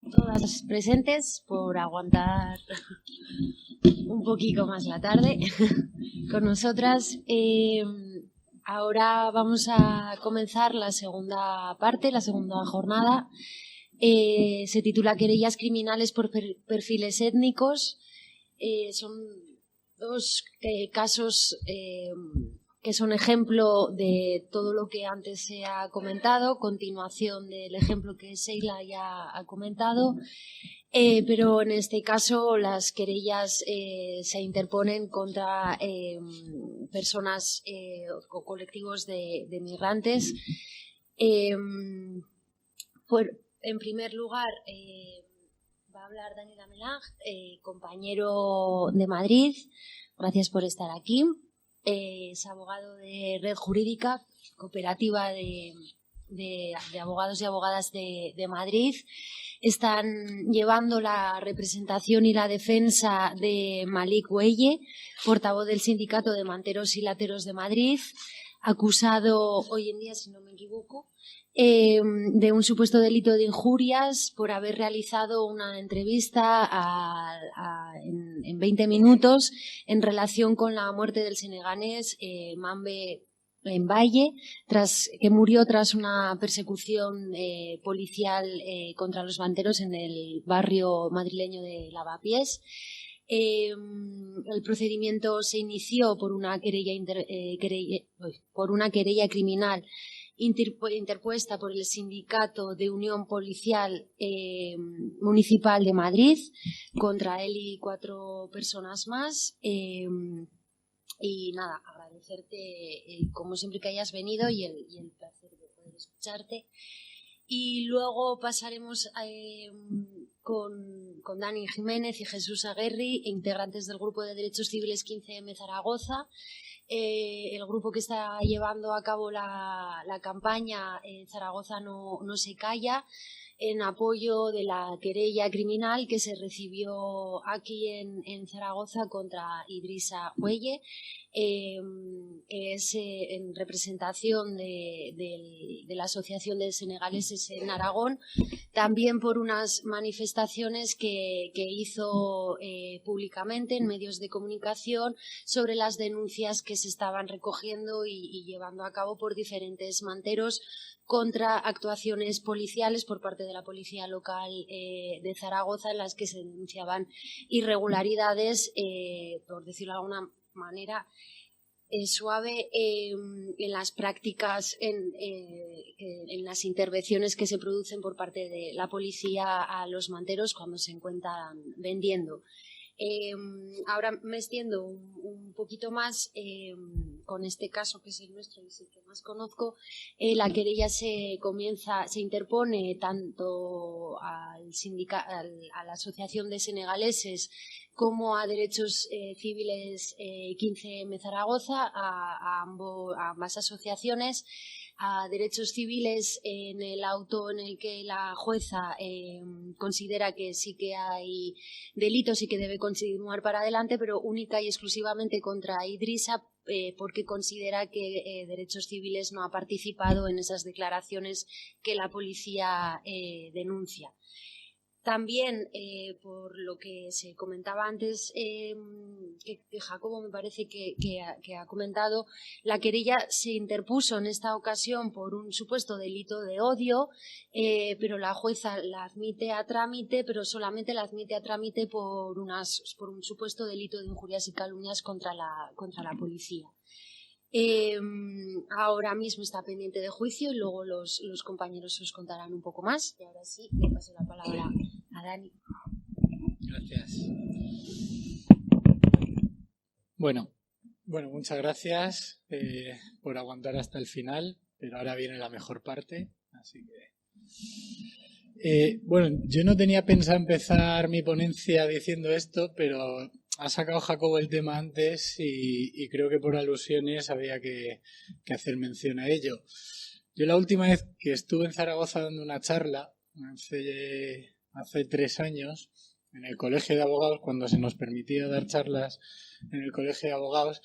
todas las presentes por aguantar un poquito más la tarde con nosotras. Ahora vamos a comenzar la segunda parte, la segunda jornada. Se titula Querellas criminales por perfiles étnicos. Son dos casos que son ejemplo de todo lo que antes se ha comentado, continuación del ejemplo que Sheila ya ha comentado, pero en este caso las querellas se interponen contra personas o colectivos de migrantes. En primer lugar, va a hablar Daniela Melag, compañero de Madrid. Gracias por estar aquí. Es abogado de Red Jurídica, cooperativa de abogados y abogadas de Madrid. Están llevando la representación y la defensa de Malik Weye, portavoz del Sindicato de Manteros y Lateros de Madrid, acusado hoy en día, si no me equivoco, de un supuesto delito de injurias por haber realizado una entrevista en 20 minutos en relación con la muerte del senegalés Mambe Mbaye, que murió tras una persecución policial contra los manteros en el barrio madrileño de Lavapiés. El procedimiento se inició por una querella criminal interpuesta por el Sindicato de Unión Policial Municipal de Madrid contra él y 4 personas más. Y nada, agradecerte como siempre que hayas venido y el placer de poder escucharte. Y luego pasaremos con Dani Jiménez y Jesús Aguerri, integrantes del Grupo de Derechos Civiles 15M Zaragoza. El grupo que está llevando a cabo la campaña Zaragoza no se calla, en apoyo de la querella criminal que se recibió aquí en Zaragoza contra Idrissa Weye. Es en representación de la Asociación de Senegaleses en Aragón, también por unas manifestaciones que hizo públicamente en medios de comunicación sobre las denuncias que se estaban recogiendo y llevando a cabo por diferentes manteros contra actuaciones policiales por parte de la policía local de Zaragoza, en las que se denunciaban irregularidades, por decirlo de alguna manera suave, en las prácticas, en las intervenciones que se producen por parte de la policía a los manteros cuando se encuentran vendiendo. Ahora me extiendo un poquito más con este caso, que es el nuestro y es el que más conozco. La querella se interpone tanto a la Asociación de Senegaleses como a Derechos Civiles 15M Zaragoza, a ambas asociaciones. A Derechos Civiles, en el auto en el que la jueza considera que sí que hay delitos y que debe continuar para adelante, pero única y exclusivamente contra Idrissa, porque considera que Derechos Civiles no ha participado en esas declaraciones que la policía denuncia. También, por lo que se comentaba antes, que Jacobo me parece que ha comentado, la querella se interpuso en esta ocasión por un supuesto delito de odio, pero la jueza la admite a trámite, pero solamente la admite a trámite por un supuesto delito de injurias y calumnias contra la policía. Ahora mismo está pendiente de juicio y luego los compañeros os contarán un poco más. Y ahora sí, le paso la palabra a Dani. Gracias. Bueno, muchas gracias por aguantar hasta el final, pero ahora viene la mejor parte, así que... yo no tenía pensado empezar mi ponencia diciendo esto, pero ha sacado Jacobo el tema antes y creo que por alusiones había que hacer mención a ello. Yo la última vez que estuve en Zaragoza dando una charla, hace 3 años, en el Colegio de Abogados, cuando se nos permitía dar charlas en el Colegio de Abogados,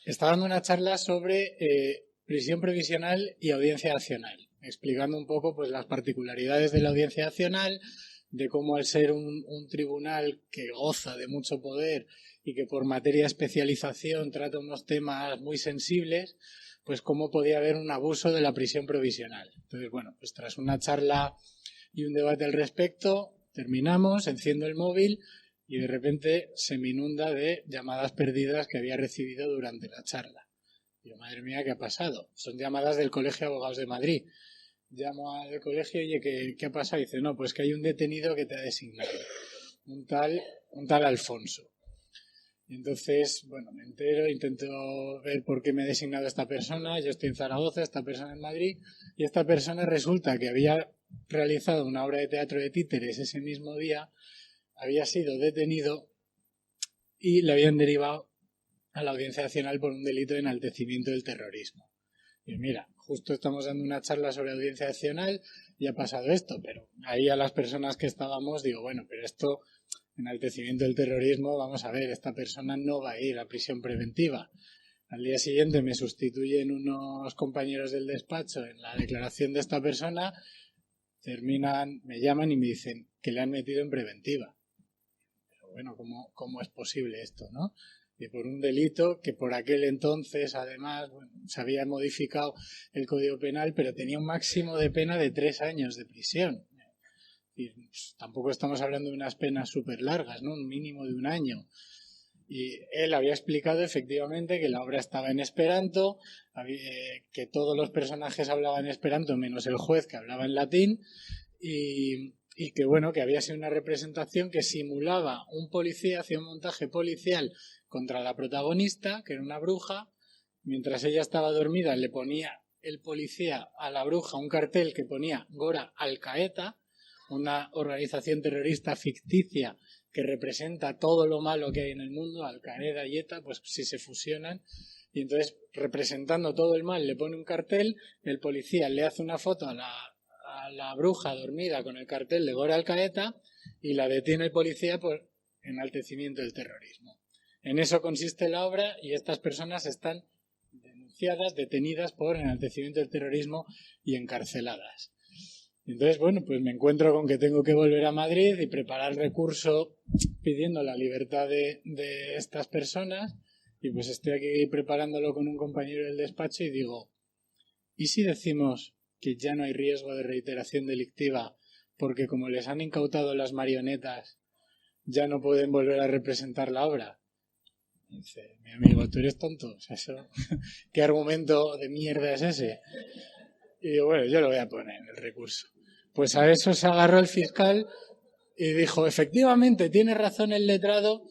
estaba dando una charla sobre prisión provisional y audiencia nacional, explicando un poco pues las particularidades de la audiencia nacional, de cómo al ser un tribunal que goza de mucho poder y que por materia de especialización trata unos temas muy sensibles, pues cómo podía haber un abuso de la prisión provisional. Entonces, bueno, pues tras una charla y un debate al respecto, terminamos, enciendo el móvil y de repente se me inunda de llamadas perdidas que había recibido durante la charla. Digo, madre mía, ¿qué ha pasado? Son llamadas del Colegio de Abogados de Madrid. Llamo al colegio y oye, ¿qué ha pasado? Y dice, no, pues que hay un detenido que te ha designado, un tal Alfonso. Y entonces, bueno, me entero, intento ver por qué me ha designado esta persona. Yo estoy en Zaragoza, esta persona en Madrid, y esta persona resulta que había realizado una obra de teatro de títeres ese mismo día, había sido detenido y le habían derivado a la Audiencia Nacional por un delito de enaltecimiento del terrorismo. Y mira, justo estamos dando una charla sobre Audiencia Nacional y ha pasado esto, pero ahí a las personas que estábamos digo, bueno, pero esto, enaltecimiento del terrorismo, vamos a ver, esta persona no va a ir a prisión preventiva. Al día siguiente me sustituyen unos compañeros del despacho en la declaración de esta persona, terminan, me llaman y me dicen que le han metido en preventiva. Pero bueno, ¿cómo es posible esto, no? Y por un delito que por aquel entonces, además, bueno, se había modificado el Código Penal, pero tenía un máximo de pena de 3 años de prisión. Y pues, tampoco estamos hablando de unas penas súper largas, ¿no? Un mínimo de 1 año. Y él había explicado efectivamente que la obra estaba en esperanto, que todos los personajes hablaban esperanto menos el juez que hablaba en latín, y que bueno, que había sido una representación que simulaba un policía, hacía un montaje policial contra la protagonista, que era una bruja. Mientras ella estaba dormida le ponía el policía a la bruja un cartel que ponía Gora Al-Qaeda, una organización terrorista ficticia que representa todo lo malo que hay en el mundo. Al-Qaeda y ETA, pues si se fusionan, y entonces representando todo el mal le pone un cartel, el policía le hace una foto a la bruja dormida con el cartel de Gora Al-Qaeda y la detiene el policía por enaltecimiento del terrorismo. En eso consiste la obra y estas personas están denunciadas, detenidas por enaltecimiento del terrorismo y encarceladas. Entonces, bueno, pues me encuentro con que tengo que volver a Madrid y preparar recurso pidiendo la libertad de estas personas, y pues estoy aquí preparándolo con un compañero del despacho y digo, ¿y si decimos que ya no hay riesgo de reiteración delictiva porque como les han incautado las marionetas ya no pueden volver a representar la obra? Y dice, mi amigo, ¿tú eres tonto? O sea, eso, ¿qué argumento de mierda es ese? Y digo, bueno, yo lo voy a poner en el recurso. Pues a eso se agarró el fiscal y dijo, efectivamente, tiene razón el letrado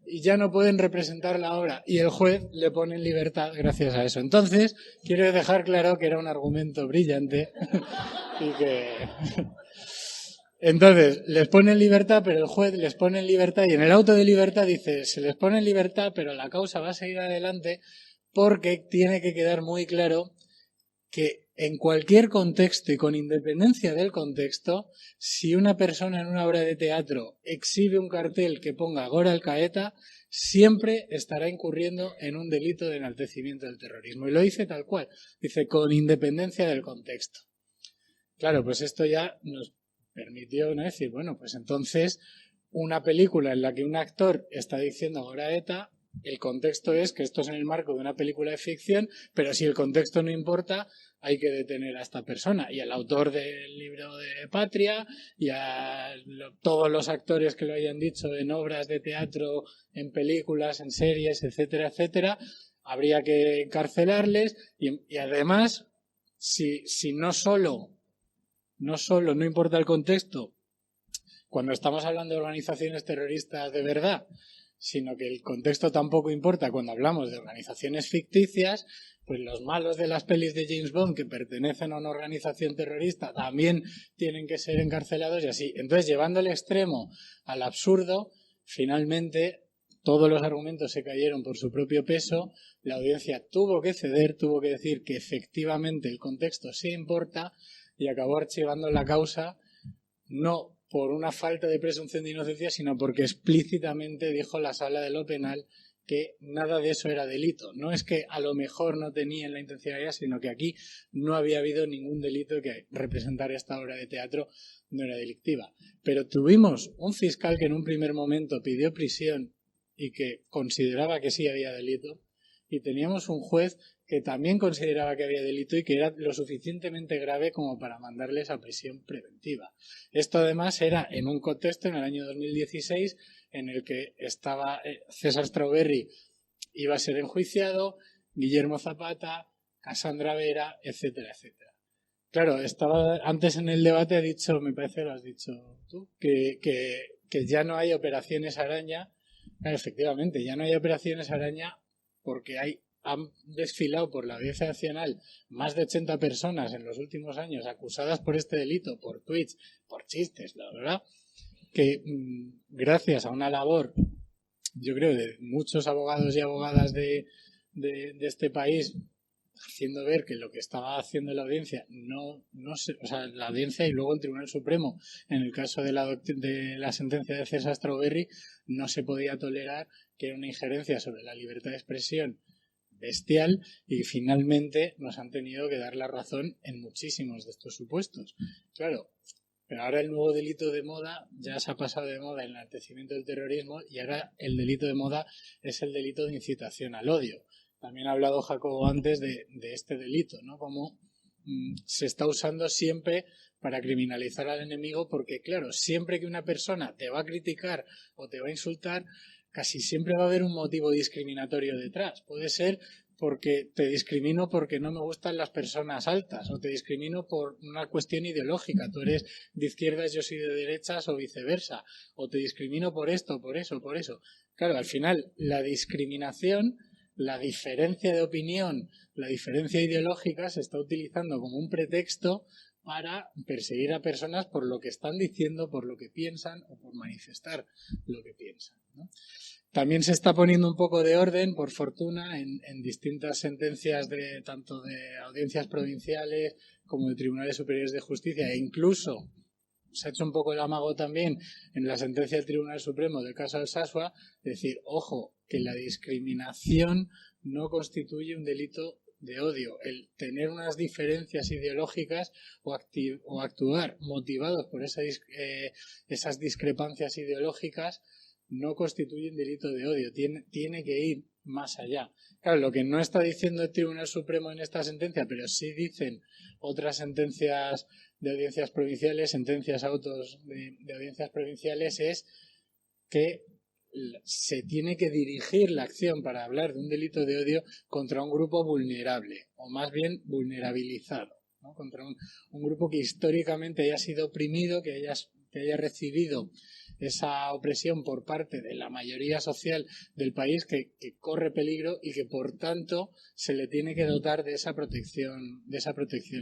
y ya no pueden representar la obra. Y el juez le pone en libertad gracias a eso. Entonces, quiero dejar claro que era un argumento brillante y que... Entonces, les pone en libertad, pero el juez les pone en libertad y en el auto de libertad dice, se les pone en libertad, pero la causa va a seguir adelante porque tiene que quedar muy claro que en cualquier contexto y con independencia del contexto, si una persona en una obra de teatro exhibe un cartel que ponga Gora Al-Qaeda, siempre estará incurriendo en un delito de enaltecimiento del terrorismo. Y lo dice tal cual, dice con independencia del contexto. Claro, pues esto ya nos permitió, ¿no?, decir, bueno, pues entonces una película en la que un actor está diciendo Gora ETA, el contexto es que esto es en el marco de una película de ficción, pero si el contexto no importa, hay que detener a esta persona y al autor del libro de Patria y a todos los actores que lo hayan dicho en obras de teatro, en películas, en series, etcétera, etcétera, habría que encarcelarles y además, si no importa el contexto, cuando estamos hablando de organizaciones terroristas de verdad, sino que el contexto tampoco importa cuando hablamos de organizaciones ficticias, pues los malos de las pelis de James Bond que pertenecen a una organización terrorista también tienen que ser encarcelados y así. Entonces, llevando el extremo al absurdo, finalmente todos los argumentos se cayeron por su propio peso, la audiencia tuvo que ceder, tuvo que decir que efectivamente el contexto sí importa y acabó archivando la causa, no por una falta de presunción de inocencia, sino porque explícitamente dijo la Sala de lo Penal que nada de eso era delito. No es que a lo mejor no tenían la intencionalidad, sino que aquí no había habido ningún delito que representar esta obra de teatro no era delictiva. Pero tuvimos un fiscal que en un primer momento pidió prisión y que consideraba que sí había delito, y teníamos un juez que también consideraba que había delito y que era lo suficientemente grave como para mandarles a prisión preventiva. Esto además era en un contexto en el año 2016 en el que estaba César Strawberry iba a ser enjuiciado, Guillermo Zapata, Cassandra Vera, etcétera, etcétera. Claro, estaba antes en el debate, ha dicho, me parece que lo has dicho tú, que ya no hay operaciones araña. Claro, efectivamente, ya no hay operaciones araña porque han desfilado por la Audiencia Nacional más de 80 personas en los últimos años acusadas por este delito, por tweets, por chistes, la verdad, que gracias a una labor, yo creo, de muchos abogados y abogadas de este país, haciendo ver que lo que estaba haciendo la audiencia no se, o sea, la audiencia y luego el Tribunal Supremo, en el caso de la sentencia de César Strawberry, no se podía tolerar, que era una injerencia sobre la libertad de expresión bestial, y finalmente nos han tenido que dar la razón en muchísimos de estos supuestos. Claro, pero ahora el nuevo delito de moda ya se ha pasado de moda el enaltecimiento del terrorismo, y ahora el delito de moda es el delito de incitación al odio. También ha hablado Jacobo antes de este delito, ¿no? Como se está usando siempre para criminalizar al enemigo, porque claro, siempre que una persona te va a criticar o te va a insultar, casi siempre va a haber un motivo discriminatorio detrás. Puede ser porque te discrimino porque no me gustan las personas altas, o te discrimino por una cuestión ideológica, tú eres de izquierdas, yo soy de derechas, o viceversa, o te discrimino por esto, por eso, por eso. Claro, al final la discriminación, la diferencia de opinión, la diferencia ideológica se está utilizando como un pretexto para perseguir a personas por lo que están diciendo, por lo que piensan o por manifestar lo que piensan, ¿no? También se está poniendo un poco de orden, por fortuna, en distintas sentencias tanto de audiencias provinciales como de tribunales superiores de justicia, e incluso se ha hecho un poco el amago también en la sentencia del Tribunal Supremo del caso Alsasua, decir, ojo, que la discriminación no constituye un delito de odio. El tener unas diferencias ideológicas o actuar motivados por esas discrepancias ideológicas no constituye un delito de odio. Tiene que ir más allá. Claro, lo que no está diciendo el Tribunal Supremo en esta sentencia, pero sí dicen otras sentencias de audiencias provinciales, sentencias autos de audiencias provinciales, es que se tiene que dirigir la acción para hablar de un delito de odio contra un grupo vulnerable, o más bien vulnerabilizado, ¿no? Contra un grupo que históricamente haya sido oprimido, que haya recibido esa opresión por parte de la mayoría social del país, que corre peligro y que por tanto se le tiene que dotar de esa protección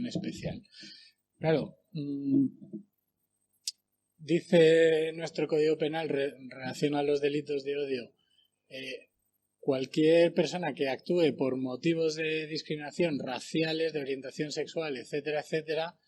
especial. Claro, dice nuestro Código Penal en relación a los delitos de odio, cualquier persona que actúe por motivos de discriminación raciales, de orientación sexual, etcétera, etcétera,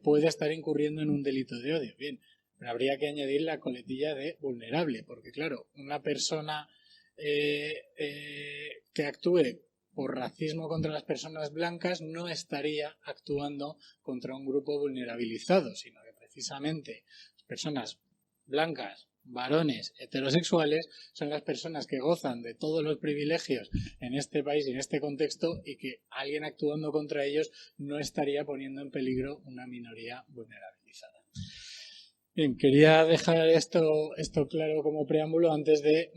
puede estar incurriendo en un delito de odio. Bien, pero habría que añadir la coletilla de vulnerable, porque claro, una persona que actúe por racismo contra las personas blancas no estaría actuando contra un grupo vulnerabilizado, sino que precisamente las personas blancas, varones, heterosexuales, son las personas que gozan de todos los privilegios en este país y en este contexto, y que alguien actuando contra ellos no estaría poniendo en peligro una minoría vulnerabilizada. Bien, quería dejar esto claro como preámbulo antes de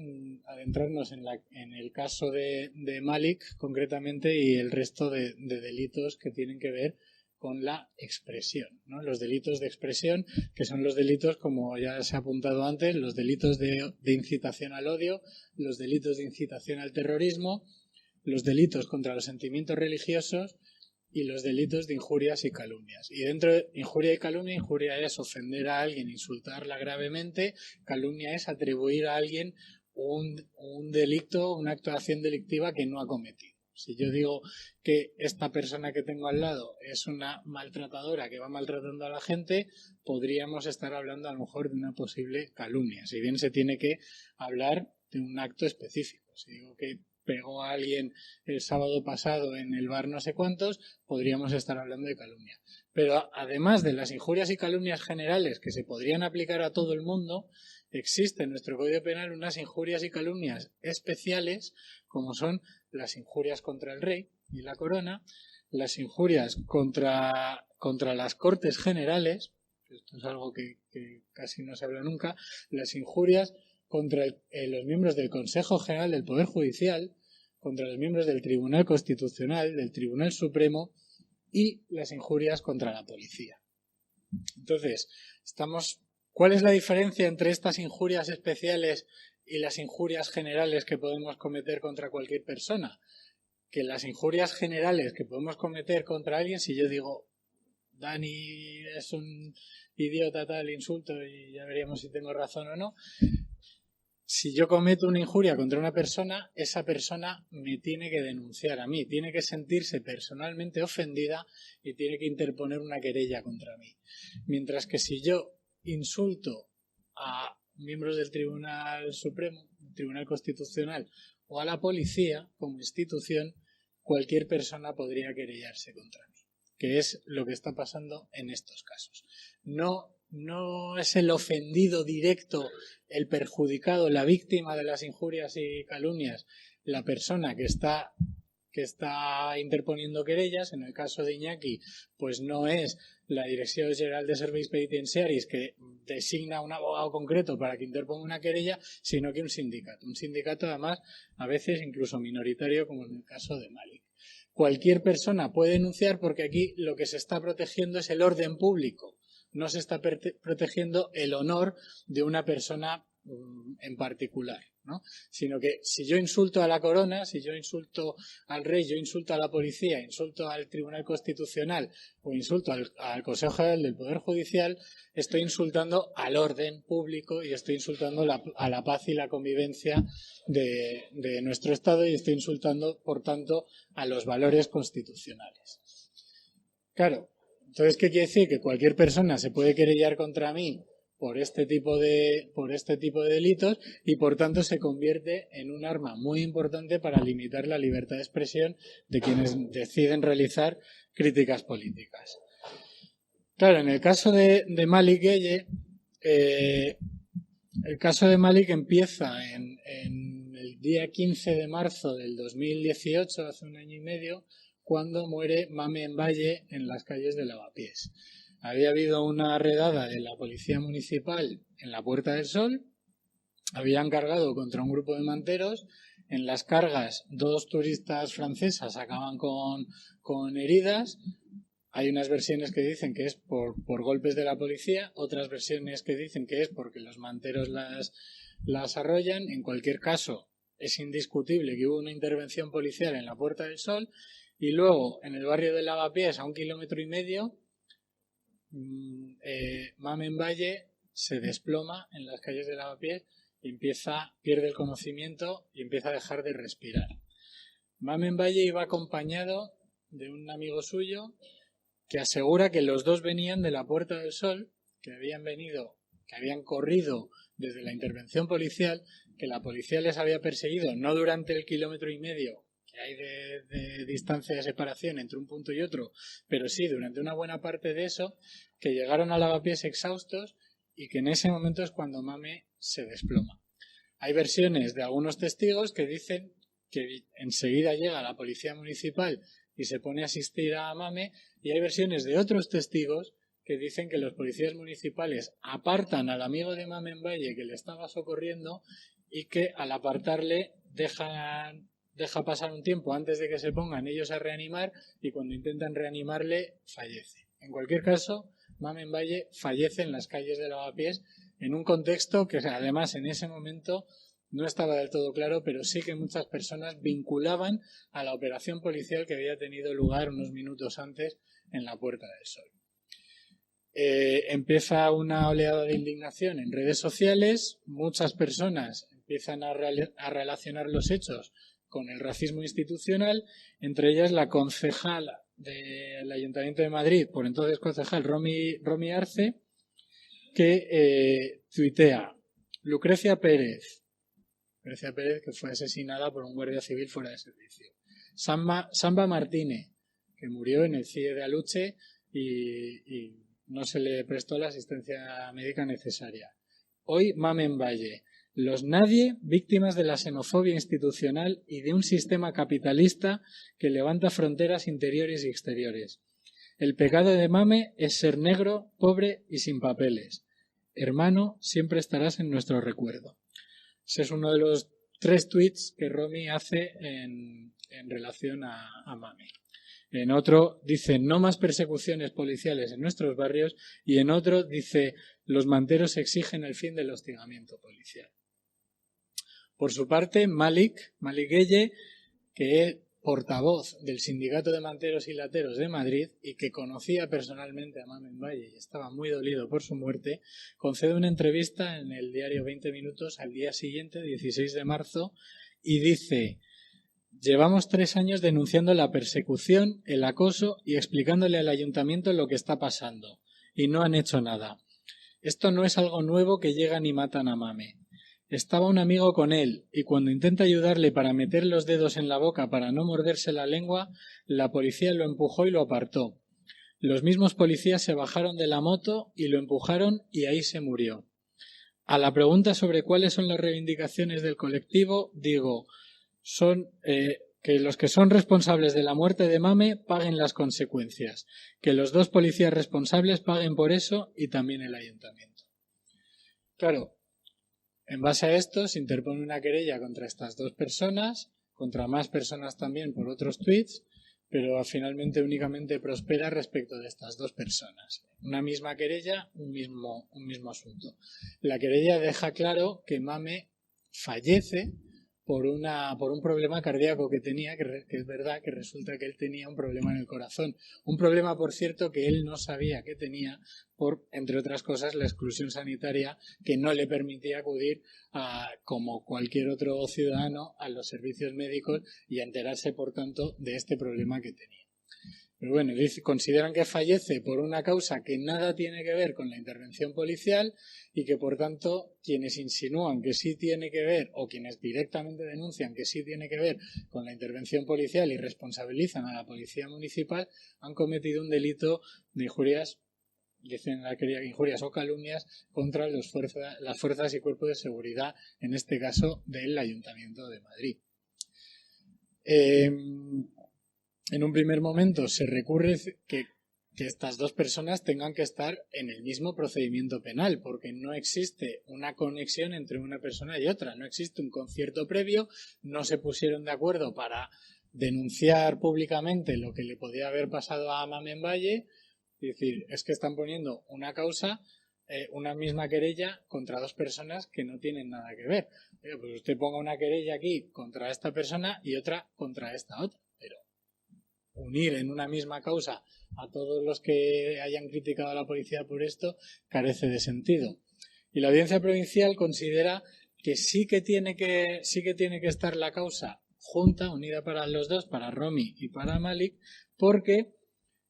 adentrarnos en el caso de Malik concretamente y el resto de delitos que tienen que ver con la expresión, ¿no? Los delitos de expresión, que son los delitos, como ya se ha apuntado antes, los delitos de incitación al odio, los delitos de incitación al terrorismo, los delitos contra los sentimientos religiosos y los delitos de injurias y calumnias. Y dentro de injuria y calumnia, injuria es ofender a alguien, insultarla gravemente, calumnia es atribuir a alguien un delito, una actuación delictiva que no ha cometido. Si yo digo que esta persona que tengo al lado es una maltratadora que va maltratando a la gente, podríamos estar hablando a lo mejor de una posible calumnia. Si bien se tiene que hablar de un acto específico. Si digo que pegó a alguien el sábado pasado en el bar no sé cuántos, podríamos estar hablando de calumnia. Pero además de las injurias y calumnias generales que se podrían aplicar a todo el mundo, existe en nuestro Código Penal unas injurias y calumnias especiales, como son las injurias contra el rey y la corona, las injurias contra las Cortes Generales, esto es algo que casi no se habla nunca, las injurias contra los miembros del Consejo General del Poder Judicial, contra los miembros del Tribunal Constitucional, del Tribunal Supremo y las injurias contra la policía. Entonces, ¿cuál es la diferencia entre estas injurias especiales y las injurias generales que podemos cometer contra cualquier persona? Que las injurias generales que podemos cometer contra alguien, si yo digo Dani es un idiota, tal, insulto, y ya veríamos si tengo razón o no. Si yo cometo una injuria contra una persona, esa persona me tiene que denunciar a mí, tiene que sentirse personalmente ofendida y tiene que interponer una querella contra mí. Mientras que si yo insulto a miembros del Tribunal Supremo, del Tribunal Constitucional o a la policía como institución, cualquier persona podría querellarse contra mí, que es lo que está pasando en estos casos. No es el ofendido directo, el perjudicado, la víctima de las injurias y calumnias, la persona que está interponiendo querellas. En el caso de Iñaki, pues no es la Dirección General de Serveis Penitenciaris que designa un abogado concreto para que interponga una querella, sino que un sindicato. Un sindicato, además, a veces incluso minoritario, como en el caso de Malik. Cualquier persona puede denunciar porque aquí lo que se está protegiendo es el orden público. No se está protegiendo el honor de una persona en particular, ¿no? Sino que si yo insulto a la corona, si yo insulto al rey, yo insulto a la policía, insulto al Tribunal Constitucional o insulto al Consejo General del Poder Judicial, estoy insultando al orden público y estoy insultando a la paz y la convivencia de nuestro Estado y estoy insultando, por tanto, a los valores constitucionales. Claro. Entonces, ¿qué quiere decir? Que cualquier persona se puede querellar contra mí por este tipo de delitos y, por tanto, se convierte en un arma muy importante para limitar la libertad de expresión de quienes deciden realizar críticas políticas. Claro, en el caso de Malik Gueye, el caso de Malik empieza en el día 15 de marzo del 2018, hace un año y medio, cuando muere Mame Mbaye en las calles de Lavapiés. Había habido una redada de la policía municipal en la Puerta del Sol, habían cargado contra un grupo de manteros, en las cargas 2 turistas francesas acaban con heridas. Hay unas versiones que dicen que es por golpes de la policía, otras versiones que dicen que es porque los manteros las arrollan. En cualquier caso, es indiscutible que hubo una intervención policial en la Puerta del Sol. Y luego, en el barrio de Lavapiés, a 1,5 kilómetros, Mame Mbaye se desploma en las calles de Lavapiés y pierde el conocimiento y empieza a dejar de respirar. Mame Mbaye iba acompañado de un amigo suyo que asegura que los dos venían de la Puerta del Sol, que habían corrido desde la intervención policial, que la policía les había perseguido no durante el 1,5 kilómetros que hay de distancia de separación entre un punto y otro, pero sí durante una buena parte de eso, que llegaron a Lavapiés exhaustos y que en ese momento es cuando Mame se desploma. Hay versiones de algunos testigos que dicen que enseguida llega la policía municipal y se pone a asistir a Mame, y hay versiones de otros testigos que dicen que los policías municipales apartan al amigo de Mame Mbaye que le estaba socorriendo y que al apartarle deja pasar un tiempo antes de que se pongan ellos a reanimar y cuando intentan reanimarle fallece. En cualquier caso, Mame Mbaye fallece en las calles de Lavapiés en un contexto que además en ese momento no estaba del todo claro, pero sí que muchas personas vinculaban a la operación policial que había tenido lugar unos minutos antes en la Puerta del Sol. Empieza una oleada de indignación en redes sociales, muchas personas empiezan a relacionar los hechos con el racismo institucional, entre ellas la concejal del Ayuntamiento de Madrid, por entonces concejal Romy Arce, que tuitea: Lucrecia Pérez, Lucrecia Pérez, que fue asesinada por un guardia civil fuera de servicio. Samba Martínez, que murió en el CIE de Aluche y no se le prestó la asistencia médica necesaria. Hoy Mamen Valle. Los nadie, víctimas de la xenofobia institucional y de un sistema capitalista que levanta fronteras interiores y exteriores. El pecado de Mame es ser negro, pobre y sin papeles. Hermano, siempre estarás en nuestro recuerdo. Ese es uno de los 3 tweets que Romy hace en relación a Mame. En otro dice no más persecuciones policiales en nuestros barrios y en otro dice los manteros exigen el fin del hostigamiento policial. Por su parte, Malik Gueye, que es portavoz del Sindicato de Manteros y Lateros de Madrid y que conocía personalmente a Mamen Valle y estaba muy dolido por su muerte, concede una entrevista en el diario 20 Minutos al día siguiente, 16 de marzo, y dice: llevamos 3 años denunciando la persecución, el acoso y explicándole al ayuntamiento lo que está pasando, y no han hecho nada. Esto no es algo nuevo que llegan y matan a Mame. Estaba un amigo con él y cuando intenta ayudarle para meter los dedos en la boca para no morderse la lengua, la policía lo empujó y lo apartó. Los mismos policías se bajaron de la moto y lo empujaron y ahí se murió. A la pregunta sobre cuáles son las reivindicaciones del colectivo, digo, son que los que son responsables de la muerte de Mame paguen las consecuencias, que los 2 policías responsables paguen por eso y también el ayuntamiento. Claro, en base a esto se interpone una querella contra estas 2 personas, contra más personas también por otros tweets, pero finalmente únicamente prospera respecto de estas 2 personas. Una misma querella, un mismo asunto. La querella deja claro que Mame fallece por un problema cardíaco que tenía, que es verdad que resulta que él tenía un problema en el corazón. Un problema, por cierto, que él no sabía que tenía por, entre otras cosas, la exclusión sanitaria que no le permitía acudir, como cualquier otro ciudadano, a los servicios médicos y a enterarse, por tanto, de este problema que tenía. Pero bueno, consideran que fallece por una causa que nada tiene que ver con la intervención policial y que, por tanto, quienes insinúan que sí tiene que ver o quienes directamente denuncian que sí tiene que ver con la intervención policial y responsabilizan a la policía municipal han cometido un delito de injurias, dicen la querella, injurias o calumnias contra las fuerzas y cuerpos de seguridad, en este caso del Ayuntamiento de Madrid. En un primer momento se recurre que estas 2 personas tengan que estar en el mismo procedimiento penal, porque no existe una conexión entre una persona y otra, no existe un concierto previo, no se pusieron de acuerdo para denunciar públicamente lo que le podía haber pasado a Mamen Valle, es decir, es que están poniendo una causa, una misma querella contra 2 personas que no tienen nada que ver. Pues usted ponga una querella aquí contra esta persona y otra contra esta otra, pero unir en una misma causa a todos los que hayan criticado a la policía por esto carece de sentido. Y la Audiencia Provincial considera que sí que tiene que estar la causa junta, unida para los 2, para Romy y para Malik, porque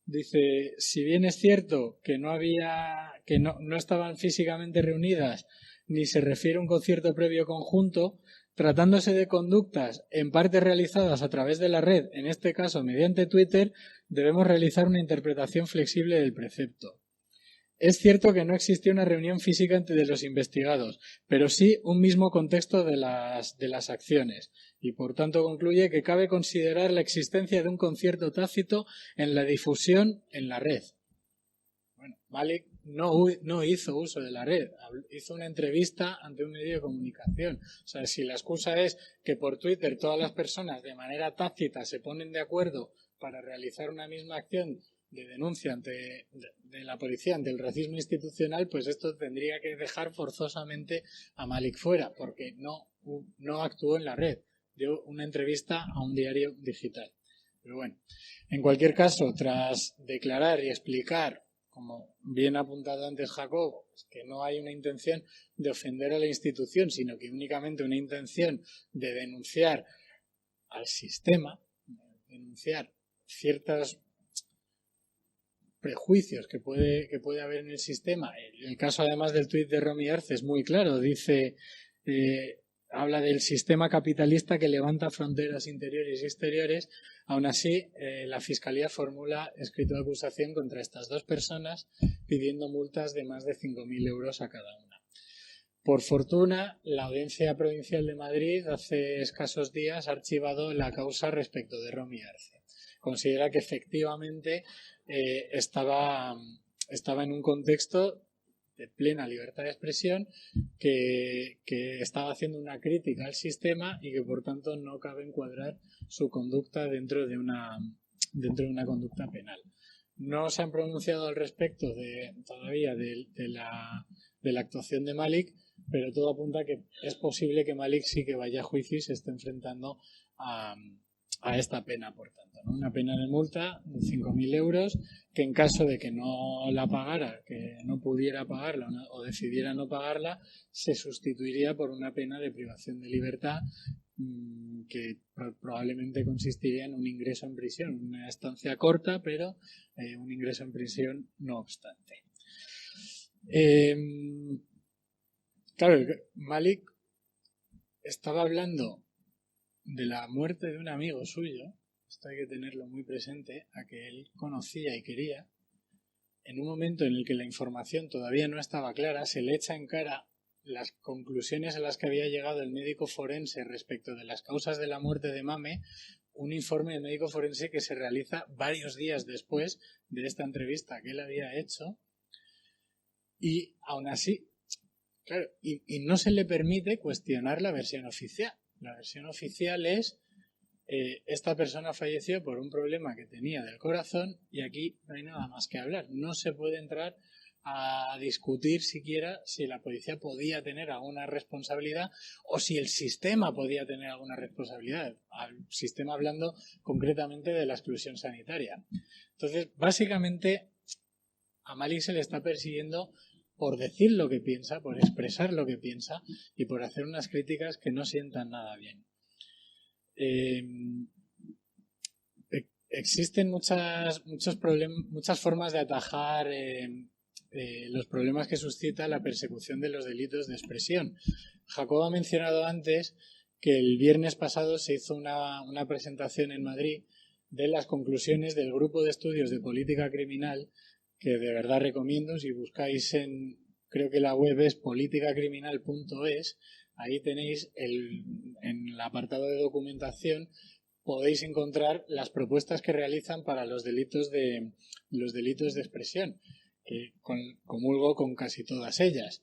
dice, si bien es cierto que no estaban físicamente reunidas ni se refiere a un concierto previo conjunto, tratándose de conductas en parte realizadas a través de la red, en este caso mediante Twitter, debemos realizar una interpretación flexible del precepto. Es cierto que no existió una reunión física entre los investigados, pero sí un mismo contexto de las acciones, y por tanto concluye que cabe considerar la existencia de un concierto tácito en la difusión en la red. Bueno, Malik no hizo uso de la red, hizo una entrevista ante un medio de comunicación. O sea, si la excusa es que por Twitter todas las personas de manera tácita se ponen de acuerdo para realizar una misma acción de denuncia de la policía ante el racismo institucional, pues esto tendría que dejar forzosamente a Malik fuera, porque no actuó en la red, dio una entrevista a un diario digital. Pero bueno, en cualquier caso, tras declarar y explicar, como bien ha apuntado antes Jacobo, que no hay una intención de ofender a la institución, sino que únicamente una intención de denunciar al sistema, denunciar ciertos prejuicios que puede haber en el sistema. El caso además del tuit de Romy Arce es muy claro, dice habla del sistema capitalista que levanta fronteras interiores y exteriores. Aún así, la Fiscalía formula escrito de acusación contra estas dos personas pidiendo multas de más de 5.000 euros a cada una. Por fortuna, la Audiencia Provincial de Madrid hace escasos días ha archivado la causa respecto de Romy Arce. Considera que efectivamente estaba en un contexto de plena libertad de expresión, que estaba haciendo una crítica al sistema y que por tanto no cabe encuadrar su conducta dentro de una conducta penal. No se han pronunciado al respecto todavía de la actuación de Malik, pero todo apunta a que es posible que Malik sí que vaya a juicio y se esté enfrentando a esta pena, por tanto, ¿no? Una pena de multa de 5.000 euros que en caso de que no la pagara, que no pudiera pagarla o decidiera no pagarla, se sustituiría por una pena de privación de libertad que probablemente consistiría en un ingreso en prisión, una estancia corta, pero un ingreso en prisión no obstante. Claro, Malik estaba hablando de la muerte de un amigo suyo, esto hay que tenerlo muy presente, a que él conocía y quería. En un momento en el que la información todavía no estaba clara, se le echa en cara las conclusiones a las que había llegado el médico forense respecto de las causas de la muerte de Mame, un informe de médico forense que se realiza varios días después de esta entrevista que él había hecho, y aún así, claro, y no se le permite cuestionar la versión oficial. La versión oficial es esta persona falleció por un problema que tenía del corazón y aquí no hay nada más que hablar. No se puede entrar a discutir siquiera si la policía podía tener alguna responsabilidad o si el sistema podía tener alguna responsabilidad. Al sistema hablando concretamente de la exclusión sanitaria. Entonces, básicamente, a Malik se le está persiguiendo por decir lo que piensa, por expresar lo que piensa y por hacer unas críticas que no sientan nada bien. Existen muchas formas de atajar los problemas que suscita la persecución de los delitos de expresión. Jacob ha mencionado antes que el viernes pasado se hizo una presentación en Madrid de las conclusiones del Grupo de Estudios de Política Criminal, que de verdad recomiendo. Si buscáis creo que la web es politicacriminal.es, ahí tenéis en el apartado de documentación podéis encontrar las propuestas que realizan para los delitos de expresión, que comulgo con casi todas ellas.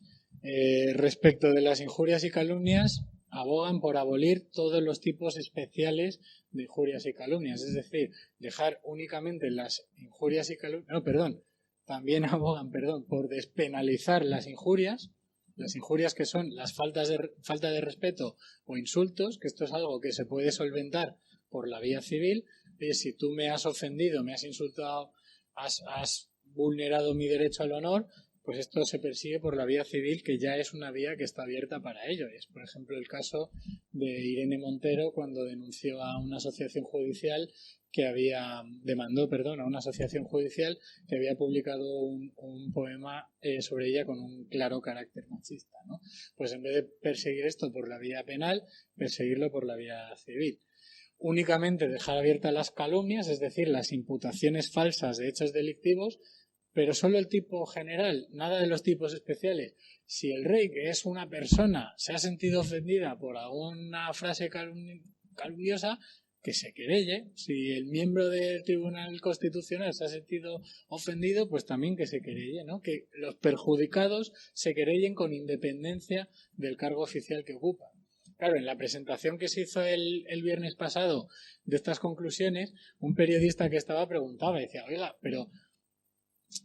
Respecto de las injurias y calumnias, abogan por abolir todos los tipos especiales de injurias y calumnias, es decir, dejar únicamente las injurias y calumnias, también abogan, por despenalizar las injurias que son las falta de respeto o insultos, que esto es algo que se puede solventar por la vía civil. Si tú me has ofendido, me has insultado, has vulnerado mi derecho al honor, pues esto se persigue por la vía civil, que ya es una vía que está abierta para ello. Es, por ejemplo, el caso de Irene Montero cuando denunció a una asociación judicial demandó a una asociación judicial que había publicado un poema sobre ella con un claro carácter machista, ¿no? Pues en vez de perseguir esto por la vía penal, perseguirlo por la vía civil. Únicamente dejar abiertas las calumnias, es decir, las imputaciones falsas de hechos delictivos, pero solo el tipo general, nada de los tipos especiales. Si el rey, que es una persona, se ha sentido ofendida por alguna frase calumniosa, que se querelle. Si el miembro del Tribunal Constitucional se ha sentido ofendido, pues también que se querelle, ¿no? Que los perjudicados se querellen con independencia del cargo oficial que ocupan. Claro, en la presentación que se hizo el viernes pasado de estas conclusiones, un periodista que estaba preguntaba, decía, oiga, pero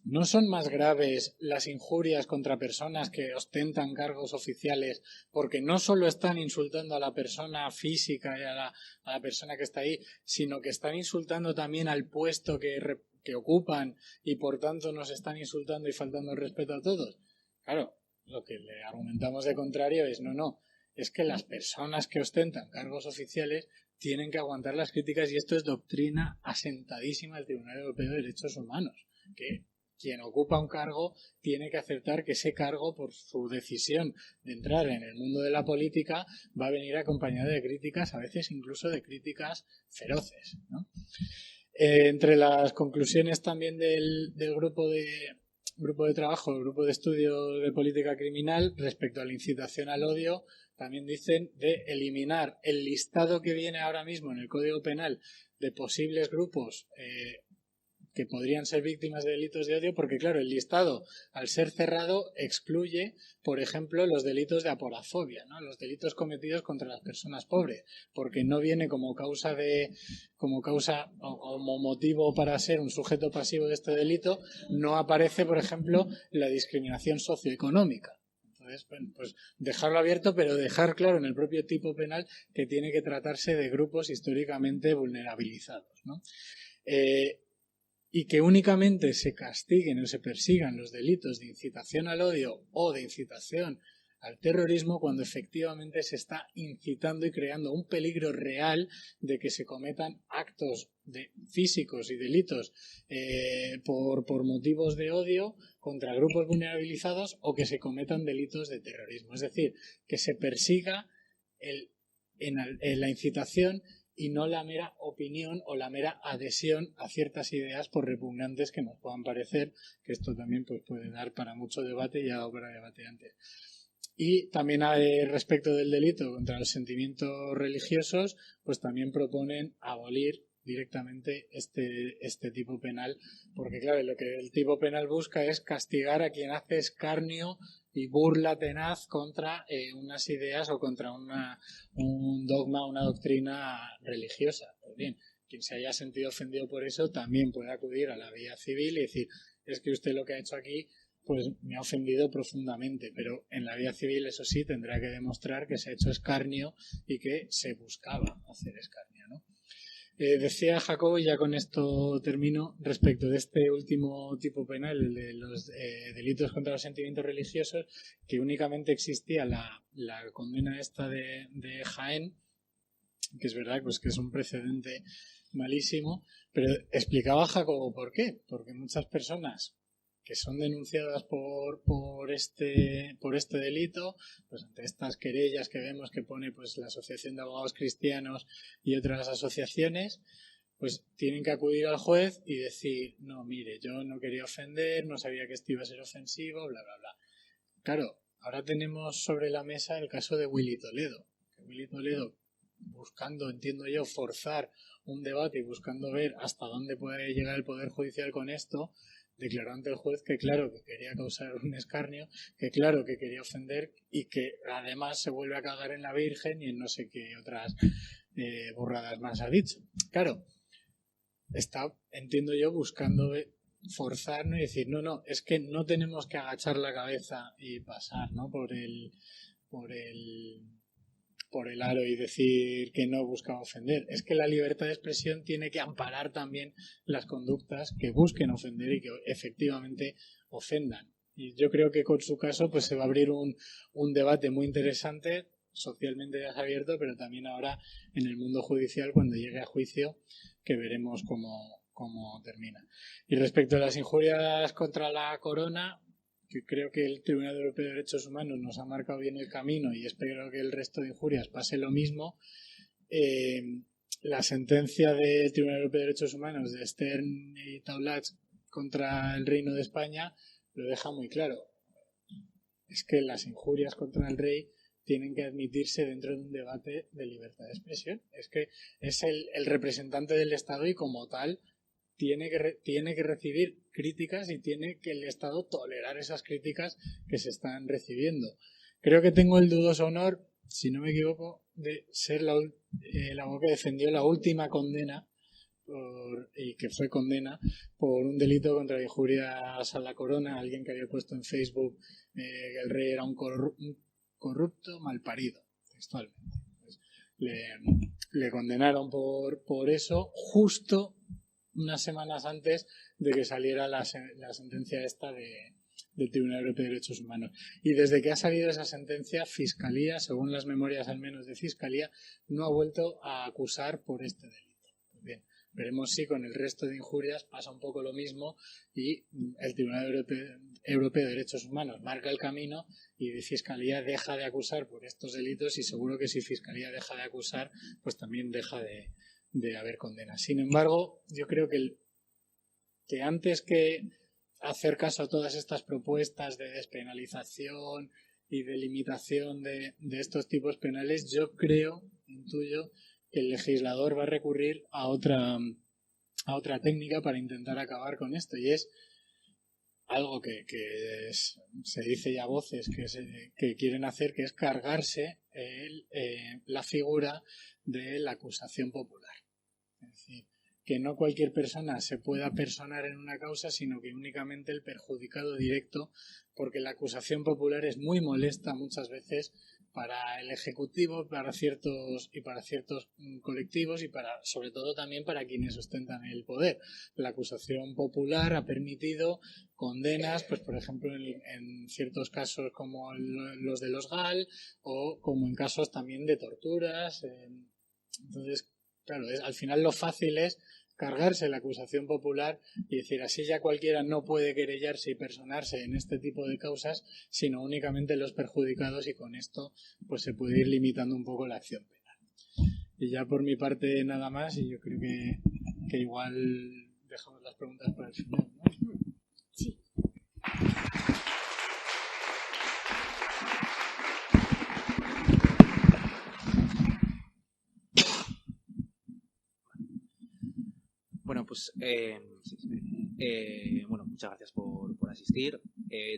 ¿no son más graves las injurias contra personas que ostentan cargos oficiales porque no solo están insultando a la persona física y a la persona que está ahí, sino que están insultando también al puesto que ocupan y por tanto nos están insultando y faltando el respeto a todos? Claro, lo que le argumentamos de contrario es es que las personas que ostentan cargos oficiales tienen que aguantar las críticas y esto es doctrina asentadísima del Tribunal Europeo de Derechos Humanos, que quien ocupa un cargo tiene que aceptar que ese cargo, por su decisión de entrar en el mundo de la política, va a venir acompañado de críticas, a veces incluso de críticas feroces, ¿no? Entre las conclusiones también del grupo de trabajo, el grupo de estudio de política criminal, respecto a la incitación al odio, también dicen de eliminar el listado que viene ahora mismo en el Código Penal de posibles grupos que podrían ser víctimas de delitos de odio, porque claro, el listado, al ser cerrado, excluye, por ejemplo, los delitos de aporafobia, ¿no? Los delitos cometidos contra las personas pobres, porque no viene como causa o como motivo para ser un sujeto pasivo de este delito, no aparece, por ejemplo, la discriminación socioeconómica. Entonces, bueno, pues dejarlo abierto, pero dejar claro en el propio tipo penal que tiene que tratarse de grupos históricamente vulnerabilizados, ¿no? Y que únicamente se castiguen o se persigan los delitos de incitación al odio o de incitación al terrorismo cuando efectivamente se está incitando y creando un peligro real de que se cometan actos físicos y delitos por motivos de odio contra grupos vulnerabilizados o que se cometan delitos de terrorismo. Es decir, que se persiga la incitación y no la mera opinión o la mera adhesión a ciertas ideas por repugnantes que nos puedan parecer, que esto también pues, puede dar para mucho debate y ha dado para debate antes. Y también respecto del delito contra los sentimientos religiosos, pues también proponen abolir directamente este tipo penal, porque claro, lo que el tipo penal busca es castigar a quien hace escarnio y burla tenaz contra unas ideas o contra un dogma, una doctrina religiosa. Pues bien, quien se haya sentido ofendido por eso también puede acudir a la vía civil y decir, es que usted lo que ha hecho aquí pues me ha ofendido profundamente, pero en la vía civil, eso sí, tendrá que demostrar que se ha hecho escarnio y que se buscaba hacer escarnio, ¿no? Decía Jacobo, y ya con esto termino, respecto de este último tipo penal, el de los delitos contra los sentimientos religiosos, que únicamente existía la condena esta de Jaén, que es verdad pues que es un precedente malísimo, pero explicaba Jacobo por qué, porque muchas personas que son denunciadas por este delito, pues ante estas querellas que vemos que pone pues la Asociación de Abogados Cristianos y otras asociaciones, pues tienen que acudir al juez y decir, no, mire, yo no quería ofender, no sabía que esto iba a ser ofensivo, bla, bla, bla. Claro, ahora tenemos sobre la mesa el caso de Willy Toledo, que Willy Toledo, buscando, entiendo yo, forzar un debate y buscando ver hasta dónde puede llegar el Poder Judicial con esto, declaró ante el juez que claro que quería causar un escarnio, que claro que quería ofender y que además se vuelve a cagar en la Virgen y en no sé qué otras burradas más ha dicho. Claro, está, entiendo yo, buscando forzarnos y decir, no, es que no tenemos que agachar la cabeza y pasar, ¿no? por el aro y decir que no busca ofender. Es que la libertad de expresión tiene que amparar también las conductas que busquen ofender y que efectivamente ofendan. Y yo creo que con su caso pues se va a abrir un debate muy interesante, socialmente ya abierto, pero también ahora en el mundo judicial cuando llegue a juicio, que veremos cómo termina. Y respecto a las injurias contra la corona, que creo que el Tribunal Europeo de Derechos Humanos nos ha marcado bien el camino y espero que el resto de injurias pase lo mismo. La sentencia del Tribunal Europeo de Derechos Humanos de Stern y Taulatx contra el Reino de España lo deja muy claro. Es que las injurias contra el rey tienen que admitirse dentro de un debate de libertad de expresión. Es que es el representante del Estado y como tal tiene que recibir críticas y tiene que el Estado tolerar esas críticas que se están recibiendo. Creo que tengo el dudoso honor, si no me equivoco, de ser el abogado que defendió la última condena y que fue condena por un delito contra injurias a la corona, alguien que había puesto en Facebook que el rey era un corrupto malparido, textualmente. Pues, le condenaron por eso justo unas semanas antes de que saliera la sentencia esta del Tribunal Europeo de Derechos Humanos. Y desde que ha salido esa sentencia, Fiscalía, según las memorias al menos de Fiscalía, no ha vuelto a acusar por este delito. Pues bien, Veremos si con el resto de injurias pasa un poco lo mismo y el Tribunal Europeo de Derechos Humanos marca el camino y Fiscalía deja de acusar por estos delitos, y seguro que si Fiscalía deja de acusar, pues también deja de haber condenas. Sin embargo, yo creo que antes que hacer caso a todas estas propuestas de despenalización y de limitación de estos tipos penales, yo intuyo que el legislador va a recurrir a otra técnica para intentar acabar con esto, y es algo que se dice ya a voces que quieren hacer, que es cargarse la figura de la acusación popular. Es decir, que no cualquier persona se pueda personar en una causa, sino que únicamente el perjudicado directo, porque la acusación popular es muy molesta muchas veces para el Ejecutivo, para ciertos colectivos y sobre todo también para quienes ostentan el poder. La acusación popular ha permitido condenas, pues por ejemplo en ciertos casos como los de los GAL, o como en casos también de torturas. Entonces, claro, al final lo fácil es cargarse la acusación popular y decir, así ya cualquiera no puede querellarse y personarse en este tipo de causas, sino únicamente los perjudicados, y con esto pues se puede ir limitando un poco la acción penal. Y ya por mi parte nada más, y yo creo que igual dejamos las preguntas para el final, ¿no? Sí. Bueno, pues bueno, muchas gracias por asistir.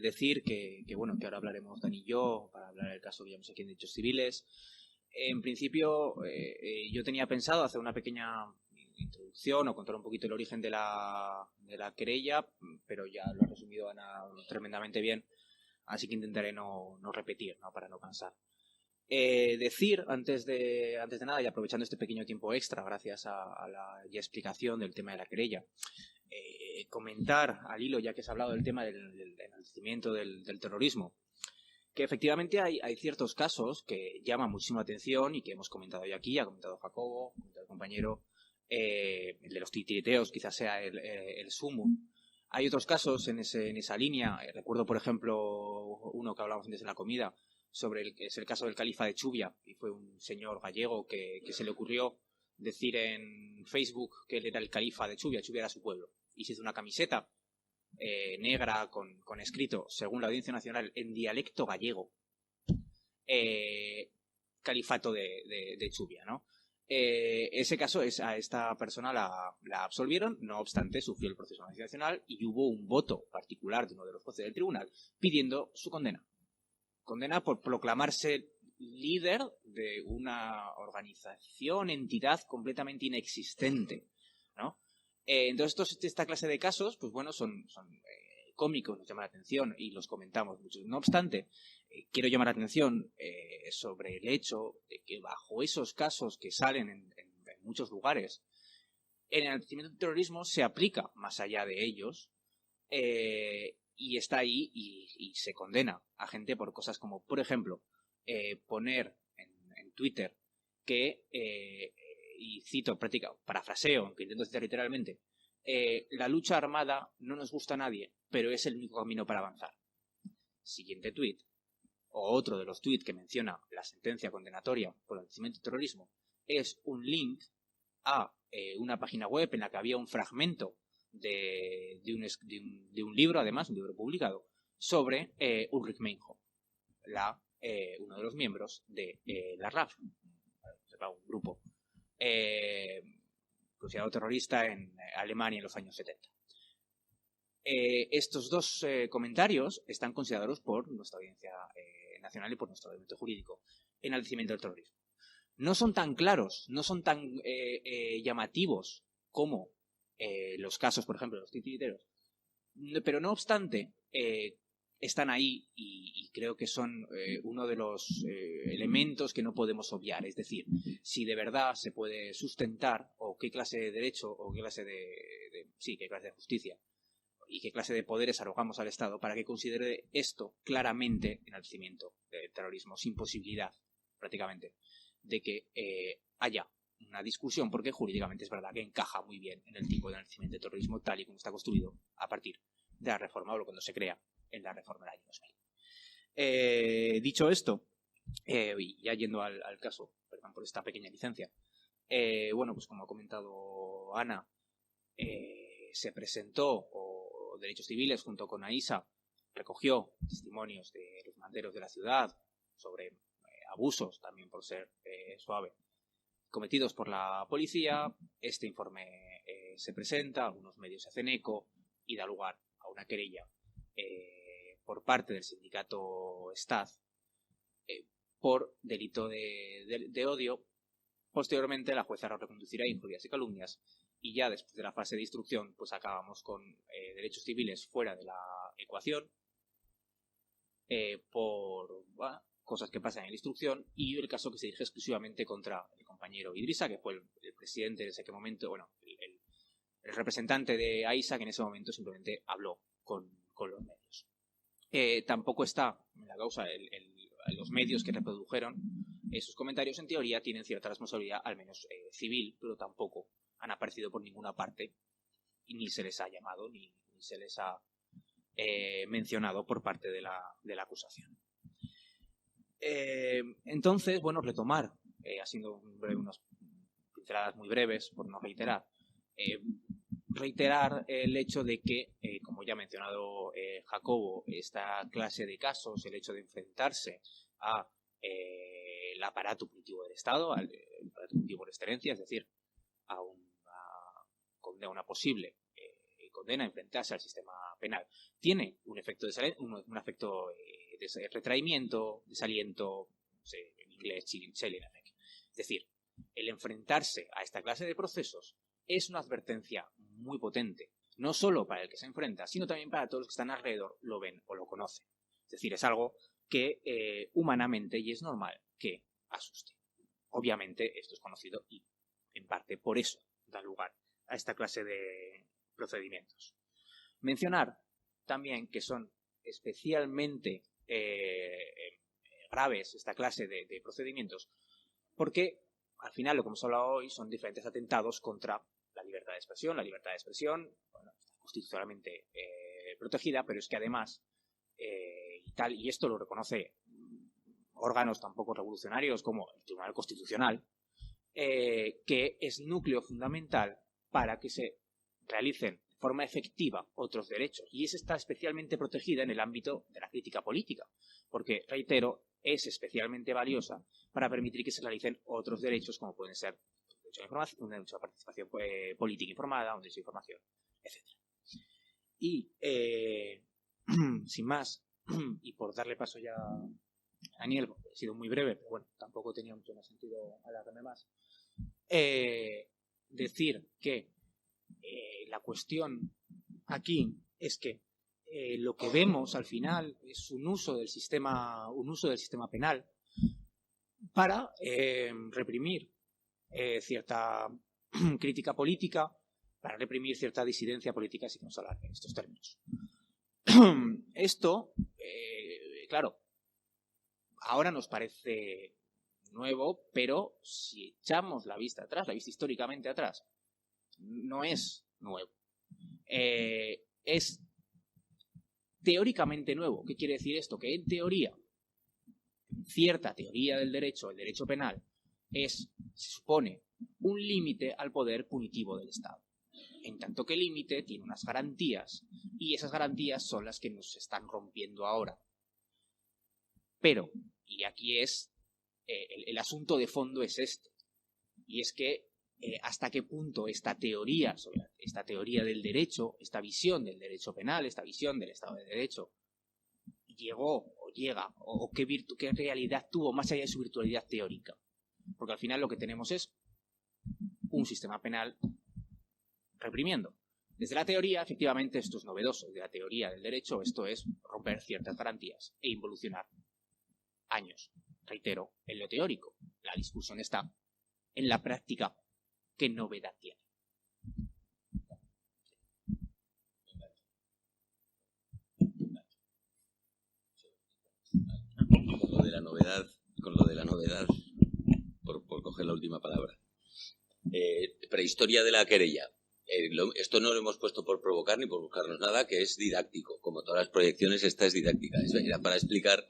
Decir que ahora hablaremos Dani y yo para hablar del caso que llamamos aquí en Derechos Civiles. En principio, yo tenía pensado hacer una pequeña introducción o contar un poquito el origen de la querella, pero ya lo ha resumido Ana tremendamente bien, así que intentaré no repetir, ¿no? Para no cansar. Decir, antes de nada, y aprovechando este pequeño tiempo extra, gracias a la explicación del tema de la querella, comentar al hilo, ya que se ha hablado del tema del enaltecimiento del terrorismo, que efectivamente hay ciertos casos que llaman muchísimo la atención y que hemos comentado ya aquí, ha comentado Jacobo, ha comentado el compañero, el de los titiriteos quizás sea el sumo. Hay otros casos en esa línea. Recuerdo, por ejemplo, uno que hablábamos antes en la comida, es el caso del califa de Chubia, y fue un señor gallego que se le ocurrió decir en Facebook que él era el califa de Chubia era su pueblo, y se hizo una camiseta negra con escrito, según la Audiencia Nacional, en dialecto gallego, califato de Chubia, ¿no? Ese caso, a esta persona la absolvieron, no obstante sufrió el proceso nacional y hubo un voto particular de uno de los jueces del tribunal pidiendo su condena por proclamarse líder de una organización, entidad completamente inexistente, ¿no? Entonces, esta clase de casos, pues bueno, son cómicos, nos llama la atención y los comentamos mucho. No obstante, quiero llamar la atención sobre el hecho de que bajo esos casos que salen en muchos lugares, el enaltecimiento del terrorismo se aplica más allá de ellos, y está ahí y se condena a gente por cosas como, por ejemplo, poner en Twitter que, y cito, parafraseo, aunque intento citar literalmente, la lucha armada no nos gusta a nadie, pero es el único camino para avanzar. Siguiente tweet, o otro de los tweets que menciona la sentencia condenatoria por el enaltecimiento del terrorismo, es un link a una página web en la que había un fragmento de un libro, además, un libro publicado, sobre Ulrich Meinhof, uno de los miembros de la RAF, un grupo considerado terrorista en Alemania en los años 70. Estos dos comentarios están considerados por nuestra Audiencia Nacional y por nuestro ordenamiento jurídico enaltecimiento del terrorismo. No son tan claros, no son tan llamativos como los casos, por ejemplo, de los titiriteros, pero no obstante están ahí y creo que son uno de los elementos que no podemos obviar. Es decir, si de verdad se puede sustentar, o qué clase de derecho, o qué clase qué clase de justicia y qué clase de poderes arrogamos al Estado para que considere esto claramente enaltecimiento del terrorismo, sin posibilidad prácticamente de que haya una discusión porque jurídicamente es verdad que encaja muy bien en el tipo de enaltecimiento de terrorismo tal y como está construido a partir de la reforma o cuando se crea en la reforma del año 2000. Dicho esto, y ya yendo al caso, perdón por esta pequeña licencia, bueno, pues como ha comentado Ana, se presentó Derechos Civiles junto con AISA, recogió testimonios de los manderos de la ciudad sobre abusos, también por ser suave, cometidos por la policía. Este informe se presenta, algunos medios se hacen eco y da lugar a una querella por parte del sindicato STAD por delito de odio. Posteriormente la jueza lo reconducirá a injurias y calumnias y ya después de la fase de instrucción pues acabamos con derechos civiles fuera de la ecuación por cosas que pasan en la instrucción y el caso que se dirige exclusivamente contra el compañero Idrissa, que fue el presidente en ese momento, bueno, el representante de AISA, que en ese momento simplemente habló con los medios. Tampoco está en la causa los medios que reprodujeron esos comentarios, en teoría tienen cierta responsabilidad, al menos civil, pero tampoco han aparecido por ninguna parte y ni se les ha llamado ni se les ha mencionado por parte de la acusación. Entonces, bueno, retomar, haciendo unas pinceladas muy breves, por no reiterar, reiterar el hecho de que, como ya ha mencionado Jacobo, esta clase de casos, el hecho de enfrentarse a el aparato punitivo del Estado, al aparato punitivo por excelencia, es decir, a una posible condena, enfrentarse al sistema penal, tiene un efecto de retraimiento, desaliento, en inglés chilling effect. Es decir, el enfrentarse a esta clase de procesos es una advertencia muy potente, no solo para el que se enfrenta, sino también para todos los que están alrededor, lo ven o lo conocen. Es decir, es algo que humanamente y es normal que asuste. Obviamente esto es conocido y en parte por eso da lugar a esta clase de procedimientos. Mencionar también que son especialmente graves esta clase de procedimientos porque al final lo que hemos hablado hoy son diferentes atentados contra la libertad de expresión. La libertad de expresión, bueno, está constitucionalmente protegida, pero es que además y esto lo reconoce órganos tan poco revolucionarios como el Tribunal Constitucional, que es núcleo fundamental para que se realicen de forma efectiva otros derechos. Y esa está especialmente protegida en el ámbito de la crítica política, porque, reitero, es especialmente valiosa para permitir que se realicen otros derechos, como pueden ser un derecho a participación política informada, un derecho a información, etc. Y, sin más, y por darle paso ya a Daniel, porque he sido muy breve, pero bueno, tampoco tenía mucho más sentido alargarme más, decir que la cuestión aquí es que lo que vemos al final es un uso del sistema penal para reprimir cierta crítica política, para reprimir cierta disidencia política, si vamos a hablar en estos términos. Esto, claro, ahora nos parece nuevo, pero si echamos la vista atrás, la vista históricamente atrás, no es nuevo. Es teóricamente nuevo. ¿Qué quiere decir esto? Que en teoría, cierta teoría del derecho, el derecho penal, se supone un límite al poder punitivo del Estado. En tanto que el límite tiene unas garantías, y esas garantías son las que nos están rompiendo ahora. Pero, y aquí es, el asunto de fondo es este, y es que hasta qué punto esta teoría del derecho, esta visión del derecho penal, esta visión del Estado de Derecho, llegó o llega, o qué realidad tuvo más allá de su virtualidad teórica. Porque al final lo que tenemos es un sistema penal reprimiendo. Desde la teoría, efectivamente, esto es novedoso. Desde la teoría del derecho, esto es romper ciertas garantías e involucionar años. Reitero, en lo teórico. La discusión está en la práctica. ¿Qué novedad tiene? Con lo de la novedad, por coger la última palabra. Prehistoria de la querella. Esto no lo hemos puesto por provocar ni por buscarnos nada, que es didáctico. Como todas las proyecciones, esta es didáctica. Era para explicar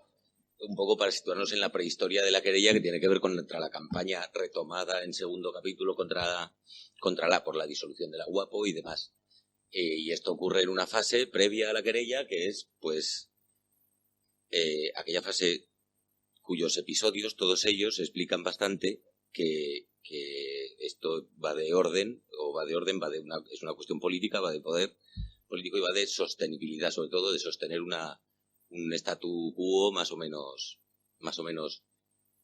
un poco, para situarnos en la prehistoria de la querella, que tiene que ver contra la campaña retomada en segundo capítulo por la disolución de la UAPO y demás. Y esto ocurre en una fase previa a la querella, que es, pues, aquella fase cuyos episodios, todos ellos, explican bastante que esto va de orden, es una cuestión política, va de poder político y va de sostenibilidad, sobre todo de sostener un statu quo más o menos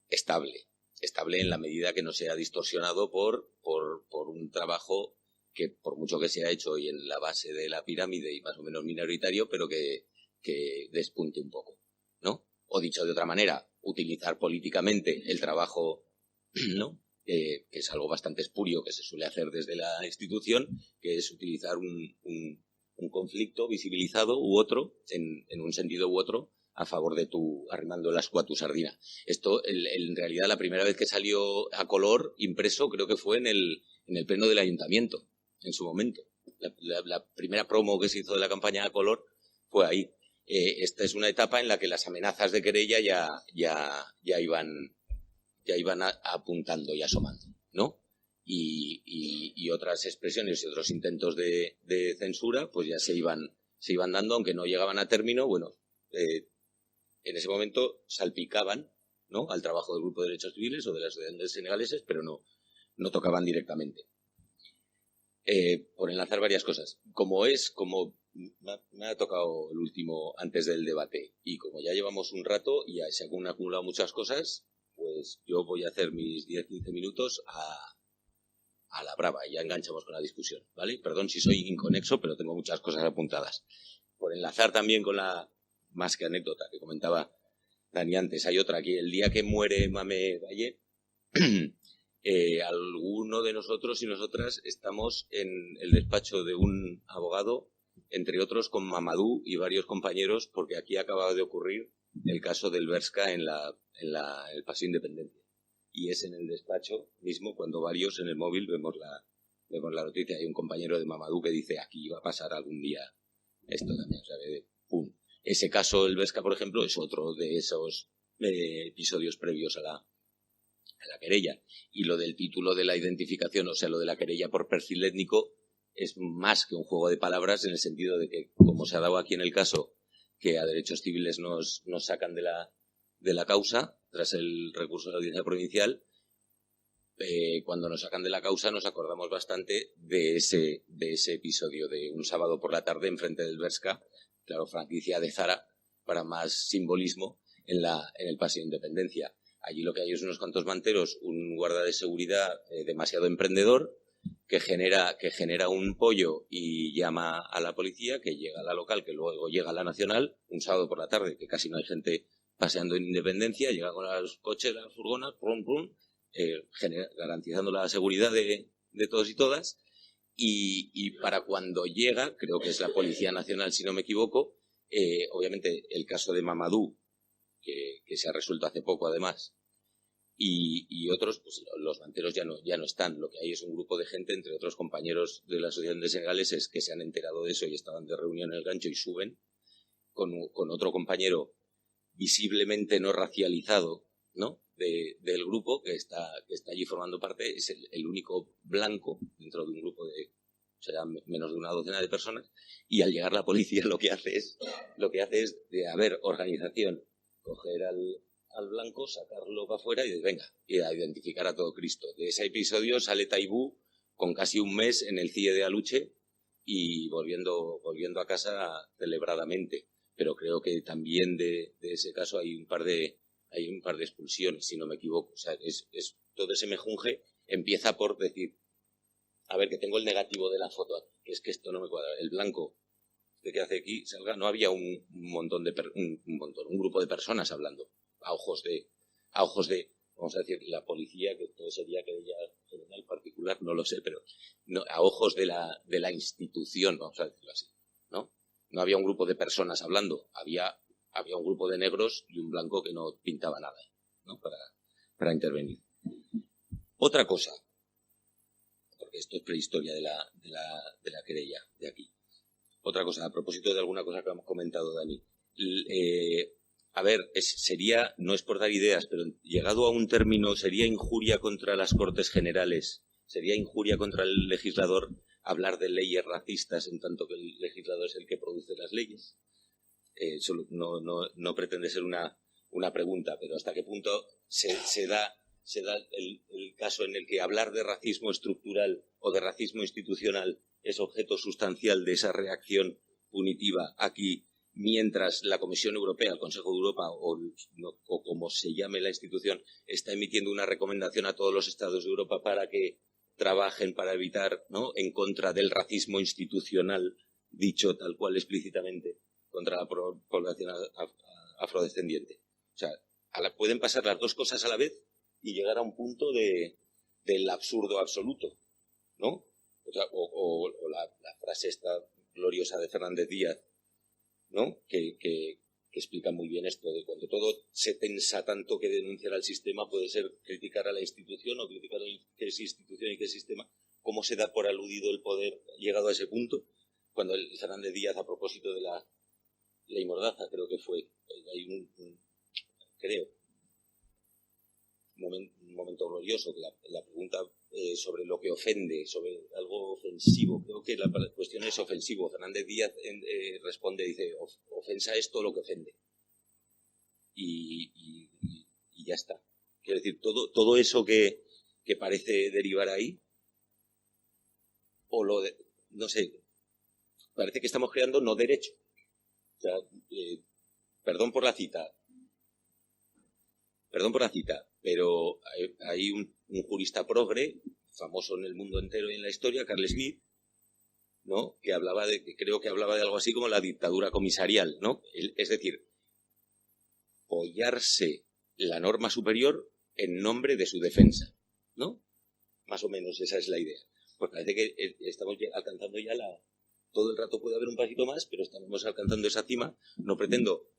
estable en la medida que no sea distorsionado por un trabajo que, por mucho que se ha hecho hoy en la base de la pirámide y más o menos minoritario, pero que despunte un poco, ¿no? O dicho de otra manera, utilizar políticamente el trabajo, ¿no? Que es algo bastante espurio que se suele hacer desde la institución, que es utilizar un conflicto visibilizado u otro, en un sentido u otro, a favor de arrimando el ascua a tu sardina. Esto, en realidad, la primera vez que salió a color impreso, creo que fue en el pleno del ayuntamiento, en su momento. La primera promo que se hizo de la campaña a color fue ahí. Esta es una etapa en la que las amenazas de querella ya iban apuntando y asomando, ¿no? Y otras expresiones y otros intentos de censura, pues ya se iban dando, aunque no llegaban a término. Bueno, en ese momento salpicaban, ¿no?, al trabajo del Grupo de Derechos Civiles o de las asociaciones senegaleses, pero no tocaban directamente. Por enlazar varias cosas. Como me ha tocado el último antes del debate, y como ya llevamos un rato y ya se han acumulado muchas cosas, pues yo voy a hacer mis 10-15 minutos a la brava y ya enganchamos con la discusión, ¿vale? Perdón si soy inconexo, pero tengo muchas cosas apuntadas. Por enlazar también con la más que anécdota que comentaba Dani antes, hay otra aquí. El día que muere Mame Valle, alguno de nosotros y nosotras estamos en el despacho de un abogado, entre otros con Mamadou y varios compañeros, porque aquí acaba de ocurrir el caso del Bershka en el Paseo Independencia. Y es en el despacho mismo cuando varios en el móvil vemos la noticia. Hay un compañero de Mamadou que dice: aquí va a pasar algún día esto también. O sea, ¡pum! Ese caso, el Bershka, por ejemplo, es otro de esos episodios previos a la querella. Y lo del título de la identificación, o sea, lo de la querella por perfil étnico, es más que un juego de palabras, en el sentido de que, como se ha dado aquí en el caso, que a Derechos Civiles nos sacan de la causa tras el recurso de la Audiencia Provincial, cuando nos sacan de la causa nos acordamos bastante de ese episodio de un sábado por la tarde enfrente del Bershka, claro, franquicia de Zara, para más simbolismo, en el Paseo Independencia. Allí lo que hay es unos cuantos manteros, un guarda de seguridad demasiado emprendedor, que genera un pollo y llama a la policía, que llega a la local, que luego llega a la nacional, un sábado por la tarde, que casi no hay gente paseando en Independencia, llega con los coches, las furgonas, prum, prum, garantizando la seguridad de todos y todas, y para cuando llega, creo que es la Policía Nacional, si no me equivoco, obviamente el caso de Mamadou, que se ha resuelto hace poco además, y otros, pues los manteros ya no están. Lo que hay es un grupo de gente, entre otros compañeros de la Asociación de Senegaleses, que se han enterado de eso y estaban de reunión en el Gancho y suben con otro compañero visiblemente no racializado, ¿no?, del grupo que está allí formando parte. Es el único blanco dentro de un grupo de, será menos de una docena de personas, y al llegar la policía lo que hace es de haber organización, coger al blanco, sacarlo para afuera y decir: venga, y a identificar a todo Cristo. De ese episodio sale Taibú con casi un mes en el CIE de Aluche y volviendo a casa celebradamente. Pero creo que también de ese caso hay un par de expulsiones, si no me equivoco. O sea, es todo ese mejunje empieza por decir: a ver, que tengo el negativo de la foto aquí, que es que esto no me cuadra. El blanco, que hace aquí, salga. No había un grupo de personas hablando a ojos de, vamos a decir, la policía, que todo sería que ella general particular, no lo sé, pero no, a ojos de la institución, vamos a decirlo así, ¿no? No había un grupo de personas hablando, había un grupo de negros y un blanco que no pintaba nada, ¿no?, para intervenir. Otra cosa, porque esto es prehistoria de la querella de aquí. Otra cosa, a propósito de alguna cosa que hemos comentado, Dani. A ver, sería, no es por dar ideas, pero llegado a un término, sería injuria contra las Cortes Generales, sería injuria contra el legislador hablar de leyes racistas en tanto que el legislador es el que produce las leyes. No pretende ser una pregunta, pero hasta qué punto se da el caso en el que hablar de racismo estructural o de racismo institucional es objeto sustancial de esa reacción punitiva aquí, mientras la Comisión Europea, el Consejo de Europa o como se llame la institución, está emitiendo una recomendación a todos los Estados de Europa para que trabajen para evitar, ¿no?, en contra del racismo institucional, dicho tal cual explícitamente, contra la población afrodescendiente. O sea, pueden pasar las dos cosas a la vez y llegar a un punto del absurdo absoluto, ¿no? O la frase esta gloriosa de Fernández Díaz, ¿no?, que explica muy bien esto, de cuando todo se tensa tanto que denunciar al sistema puede ser criticar a la institución o criticar a qué es institución y qué es sistema. ¿Cómo se da por aludido el poder llegado a ese punto? Cuando el Fernández Díaz, a propósito de la ley Mordaza, creo que fue, hay un momento glorioso, que la pregunta sobre lo que ofende, sobre algo ofensivo, creo que la cuestión es ofensivo. Fernández Díaz responde, dice, ofensa es todo lo que ofende. Y ya está. Quiero decir, todo eso que parece derivar ahí, no sé, parece que estamos creando no derecho. O sea, perdón por la cita, pero hay un jurista progre, famoso en el mundo entero y en la historia, Carl Smith, ¿no?, que creo que hablaba de algo así como la dictadura comisarial, ¿no? Es decir, apoyarse la norma superior en nombre de su defensa, ¿no? Más o menos esa es la idea. Pues parece que estamos alcanzando ya todo el rato puede haber un pasito más, pero estamos alcanzando esa cima. No pretendo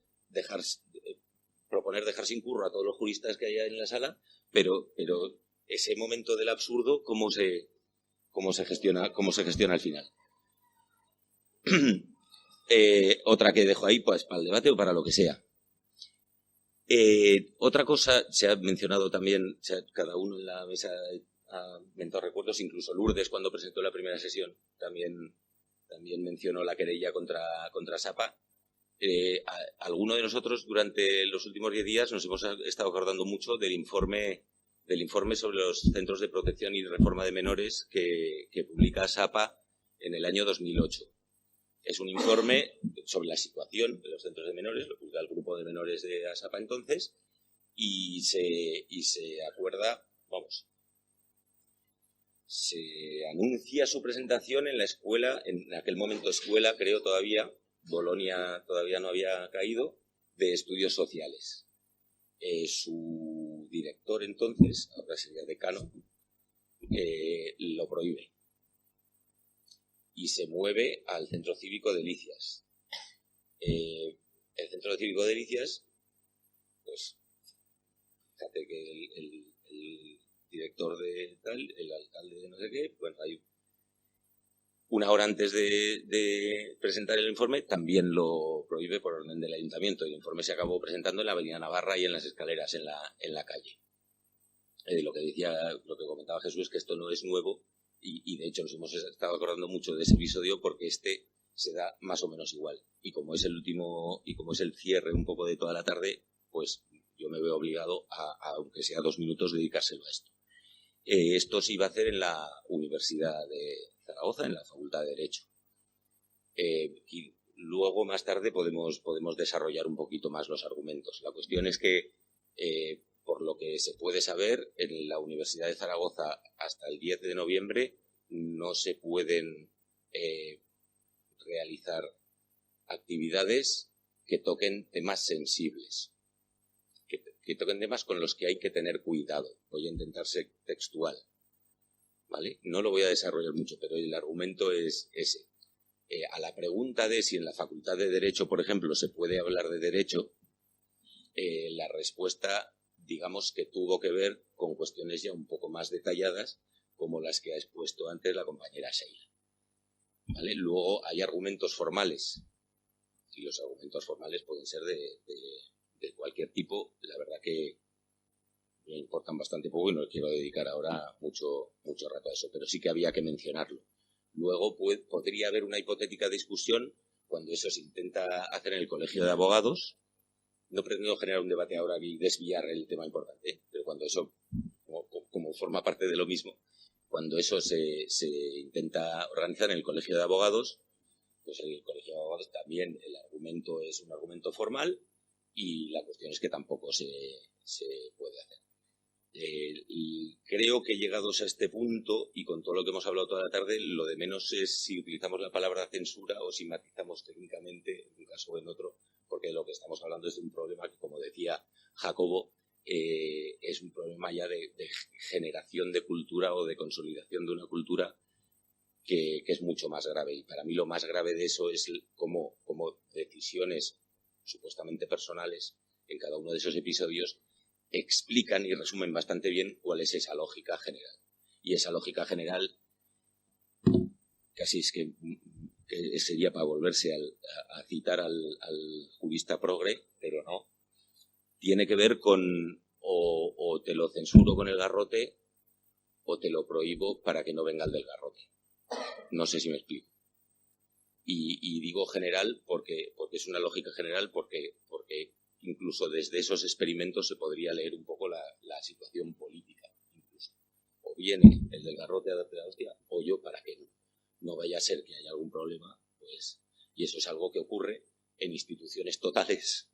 proponer dejar sin curro a todos los juristas que haya en la sala, pero ese momento del absurdo, ¿cómo se gestiona al final? Otra que dejo ahí, pues para el debate o para lo que sea. Otra cosa, se ha mencionado también, cada uno en la mesa ha mentado recuerdos, incluso Lourdes, cuando presentó la primera sesión, también mencionó la querella contra Sapa. Alguno de nosotros durante los últimos 10 días nos hemos estado acordando mucho del informe sobre los centros de protección y reforma de menores que publica Sapa en el año 2008. Es un informe sobre la situación de los centros de menores, lo publica el grupo de menores de ASAPA entonces, y se acuerda, se anuncia su presentación en la escuela, en aquel momento escuela, creo todavía, Bolonia todavía no había caído, de estudios sociales. Su director entonces, ahora sería decano, lo prohíbe. Y se mueve al Centro Cívico de Delicias. El Centro Cívico de Delicias, pues, fíjate que el director de tal, el alcalde de no sé qué, bueno, hay una hora antes de presentar el informe, también lo prohíbe por orden del ayuntamiento. El informe se acabó presentando en la Avenida Navarra y en las escaleras en la calle. Lo que comentaba Jesús, que esto no es nuevo, y de hecho nos hemos estado acordando mucho de ese episodio porque se da más o menos igual. Y como es el último, y como es el cierre un poco de toda la tarde, pues yo me veo obligado aunque sea 2 minutos, dedicárselo a esto. Esto se iba a hacer en la Universidad de Zaragoza, en la Facultad de Derecho. Y luego, más tarde, podemos desarrollar un poquito más los argumentos. La cuestión es que, por lo que se puede saber, en la Universidad de Zaragoza hasta el 10 de noviembre no se pueden realizar actividades que toquen temas sensibles, que toquen temas con los que hay que tener cuidado. Voy a intentar ser textual, ¿vale? No lo voy a desarrollar mucho, pero el argumento es ese. A la pregunta de si en la Facultad de Derecho, por ejemplo, se puede hablar de derecho, la respuesta, digamos que tuvo que ver con cuestiones ya un poco más detalladas, como las que ha expuesto antes la compañera Sheila. ¿Vale? Luego hay argumentos formales, y los argumentos formales pueden ser de cualquier tipo. La verdad que me importan bastante poco y no quiero dedicar ahora mucho rato a eso, pero sí que había que mencionarlo. Luego podría haber una hipotética discusión cuando eso se intenta hacer en el Colegio de Abogados. No pretendo generar un debate ahora y desviar el tema importante, pero cuando eso, como forma parte de lo mismo, cuando eso se intenta organizar en el Colegio de Abogados, pues en el Colegio de Abogados también el argumento es un argumento formal y la cuestión es que tampoco se puede hacer. Y creo que llegados a este punto, y con todo lo que hemos hablado toda la tarde, lo de menos es si utilizamos la palabra censura o si matizamos técnicamente en un caso o en otro, porque lo que estamos hablando es de un problema que, como decía Jacobo, es un problema ya de generación de cultura o de consolidación de una cultura que es mucho más grave. Y para mí lo más grave de eso es como decisiones supuestamente personales en cada uno de esos episodios explican y resumen bastante bien cuál es esa lógica general. Y esa lógica general, casi es que sería para volverse a citar al jurista progre, pero no. Tiene que ver con o te lo censuro con el garrote o te lo prohíbo para que no venga el del garrote. No sé si me explico. Y digo general porque es una lógica general, porque incluso desde esos experimentos se podría leer un poco la situación política, incluso. O viene el del garrote a darte la hostia, o yo para que no vaya a ser que haya algún problema, pues. Y eso es algo que ocurre en instituciones totales,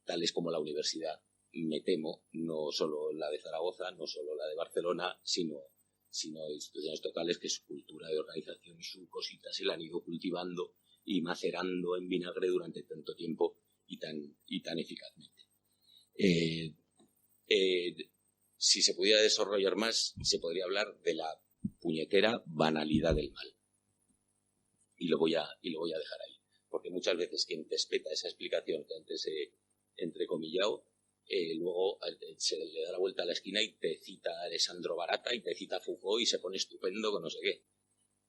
tales como la universidad, me temo, no solo la de Zaragoza, no solo la de Barcelona, sino instituciones totales que su cultura de organización y su cosita se la han ido cultivando y macerando en vinagre durante tanto tiempo y tan eficazmente. Si se pudiera desarrollar más, se podría hablar de la puñetera banalidad del mal. Y lo voy a dejar ahí. Porque muchas veces quien te espeta esa explicación que antes he entrecomillado, luego se le da la vuelta a la esquina y te cita a Alessandro Barata y te cita a Foucault y se pone estupendo con no sé qué.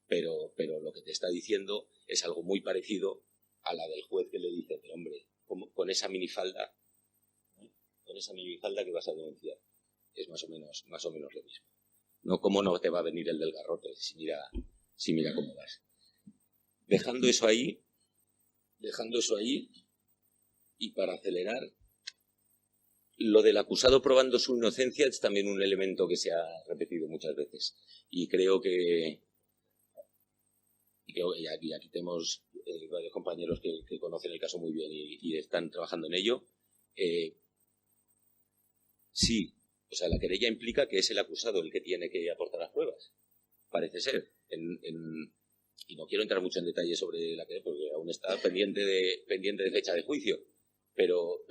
Pero lo que te está diciendo es algo muy parecido a la del juez que le dice, pero hombre, con esa minifalda, ¿eh? Con esa minifalda que vas a denunciar. Es más o menos lo mismo. No, cómo no te va a venir el del garrote si mira cómo vas. Dejando eso ahí, y para acelerar, lo del acusado probando su inocencia es también un elemento que se ha repetido muchas veces. Y creo que aquí tenemos varios compañeros que conocen el caso muy bien y están trabajando en ello. Sí, o sea, la querella implica que es el acusado el que tiene que aportar las pruebas. Parece ser. Y no quiero entrar mucho en detalle sobre la querella porque aún está pendiente de fecha de juicio. Pero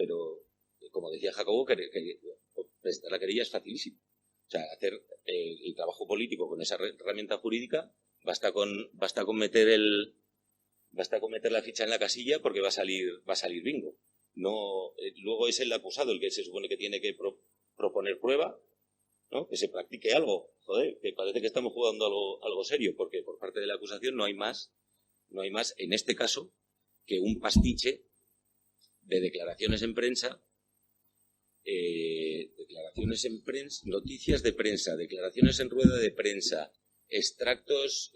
como decía Jacobo, presentar la querella es facilísimo. O sea, hacer el trabajo político con esa herramienta jurídica basta con meter la ficha en la casilla porque va a salir bingo. No, luego es el acusado el que se supone que tiene que proponer prueba, ¿no? Que se practique algo. Joder, que parece que estamos jugando algo serio, porque por parte de la acusación no hay más en este caso que un pastiche de declaraciones en prensa, noticias de prensa, declaraciones en rueda de prensa, extractos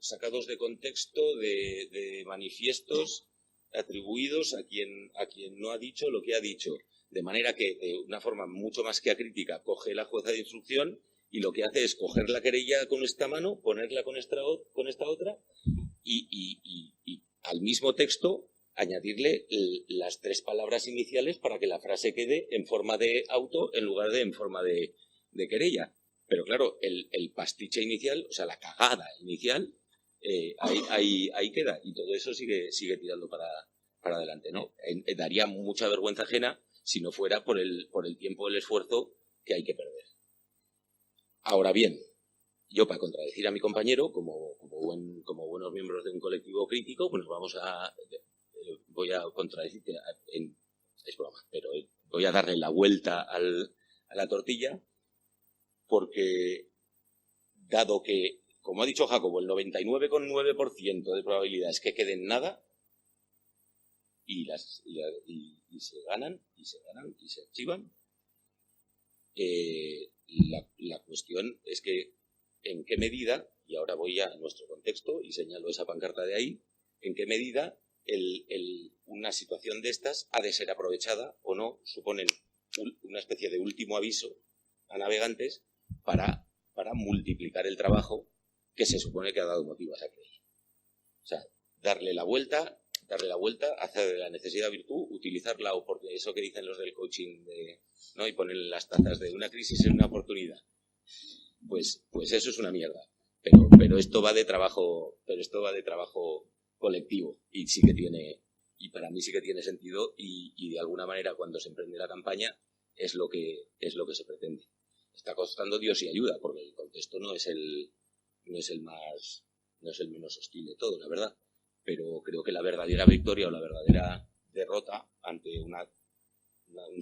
sacados de contexto de manifiestos atribuidos a quien no ha dicho lo que ha dicho, de manera que de una forma mucho más que acrítica coge la jueza de instrucción y lo que hace es coger la querella con esta mano, ponerla con esta otra y al mismo texto añadirle las 3 palabras iniciales para que la frase quede en forma de auto en lugar de en forma de querella. Pero claro, el pastiche inicial, o sea, la cagada inicial, ahí queda. Y todo eso sigue tirando para adelante, ¿no? Daría mucha vergüenza ajena si no fuera por el tiempo, el esfuerzo que hay que perder. Ahora bien, yo para contradecir a mi compañero, como buenos miembros de un colectivo crítico, pues voy a contradecirte, es broma, pero voy a darle la vuelta a la tortilla porque dado que, como ha dicho Jacobo, el 99,9% de probabilidades que queden nada, y se ganan, y se archivan, la cuestión es que en qué medida, y ahora voy a nuestro contexto y señalo esa pancarta de ahí, en qué medida una situación de estas ha de ser aprovechada o no, suponen una especie de último aviso a navegantes para multiplicar el trabajo que se supone que ha dado motivo a esa querella. O sea, darle la vuelta, hacer de la necesidad virtud, utilizarla, o porque eso que dicen los del coaching, ¿no? Y ponen las tazas de una crisis en una oportunidad. Pues eso es una mierda. Pero esto va de trabajo, colectivo, y sí que tiene, y para mí sí que tiene sentido, y de alguna manera cuando se emprende la campaña es lo que se pretende. Está costando Dios y ayuda, porque el contexto no es el menos hostil de todo, la verdad. Pero creo que la verdadera victoria o la verdadera derrota ante un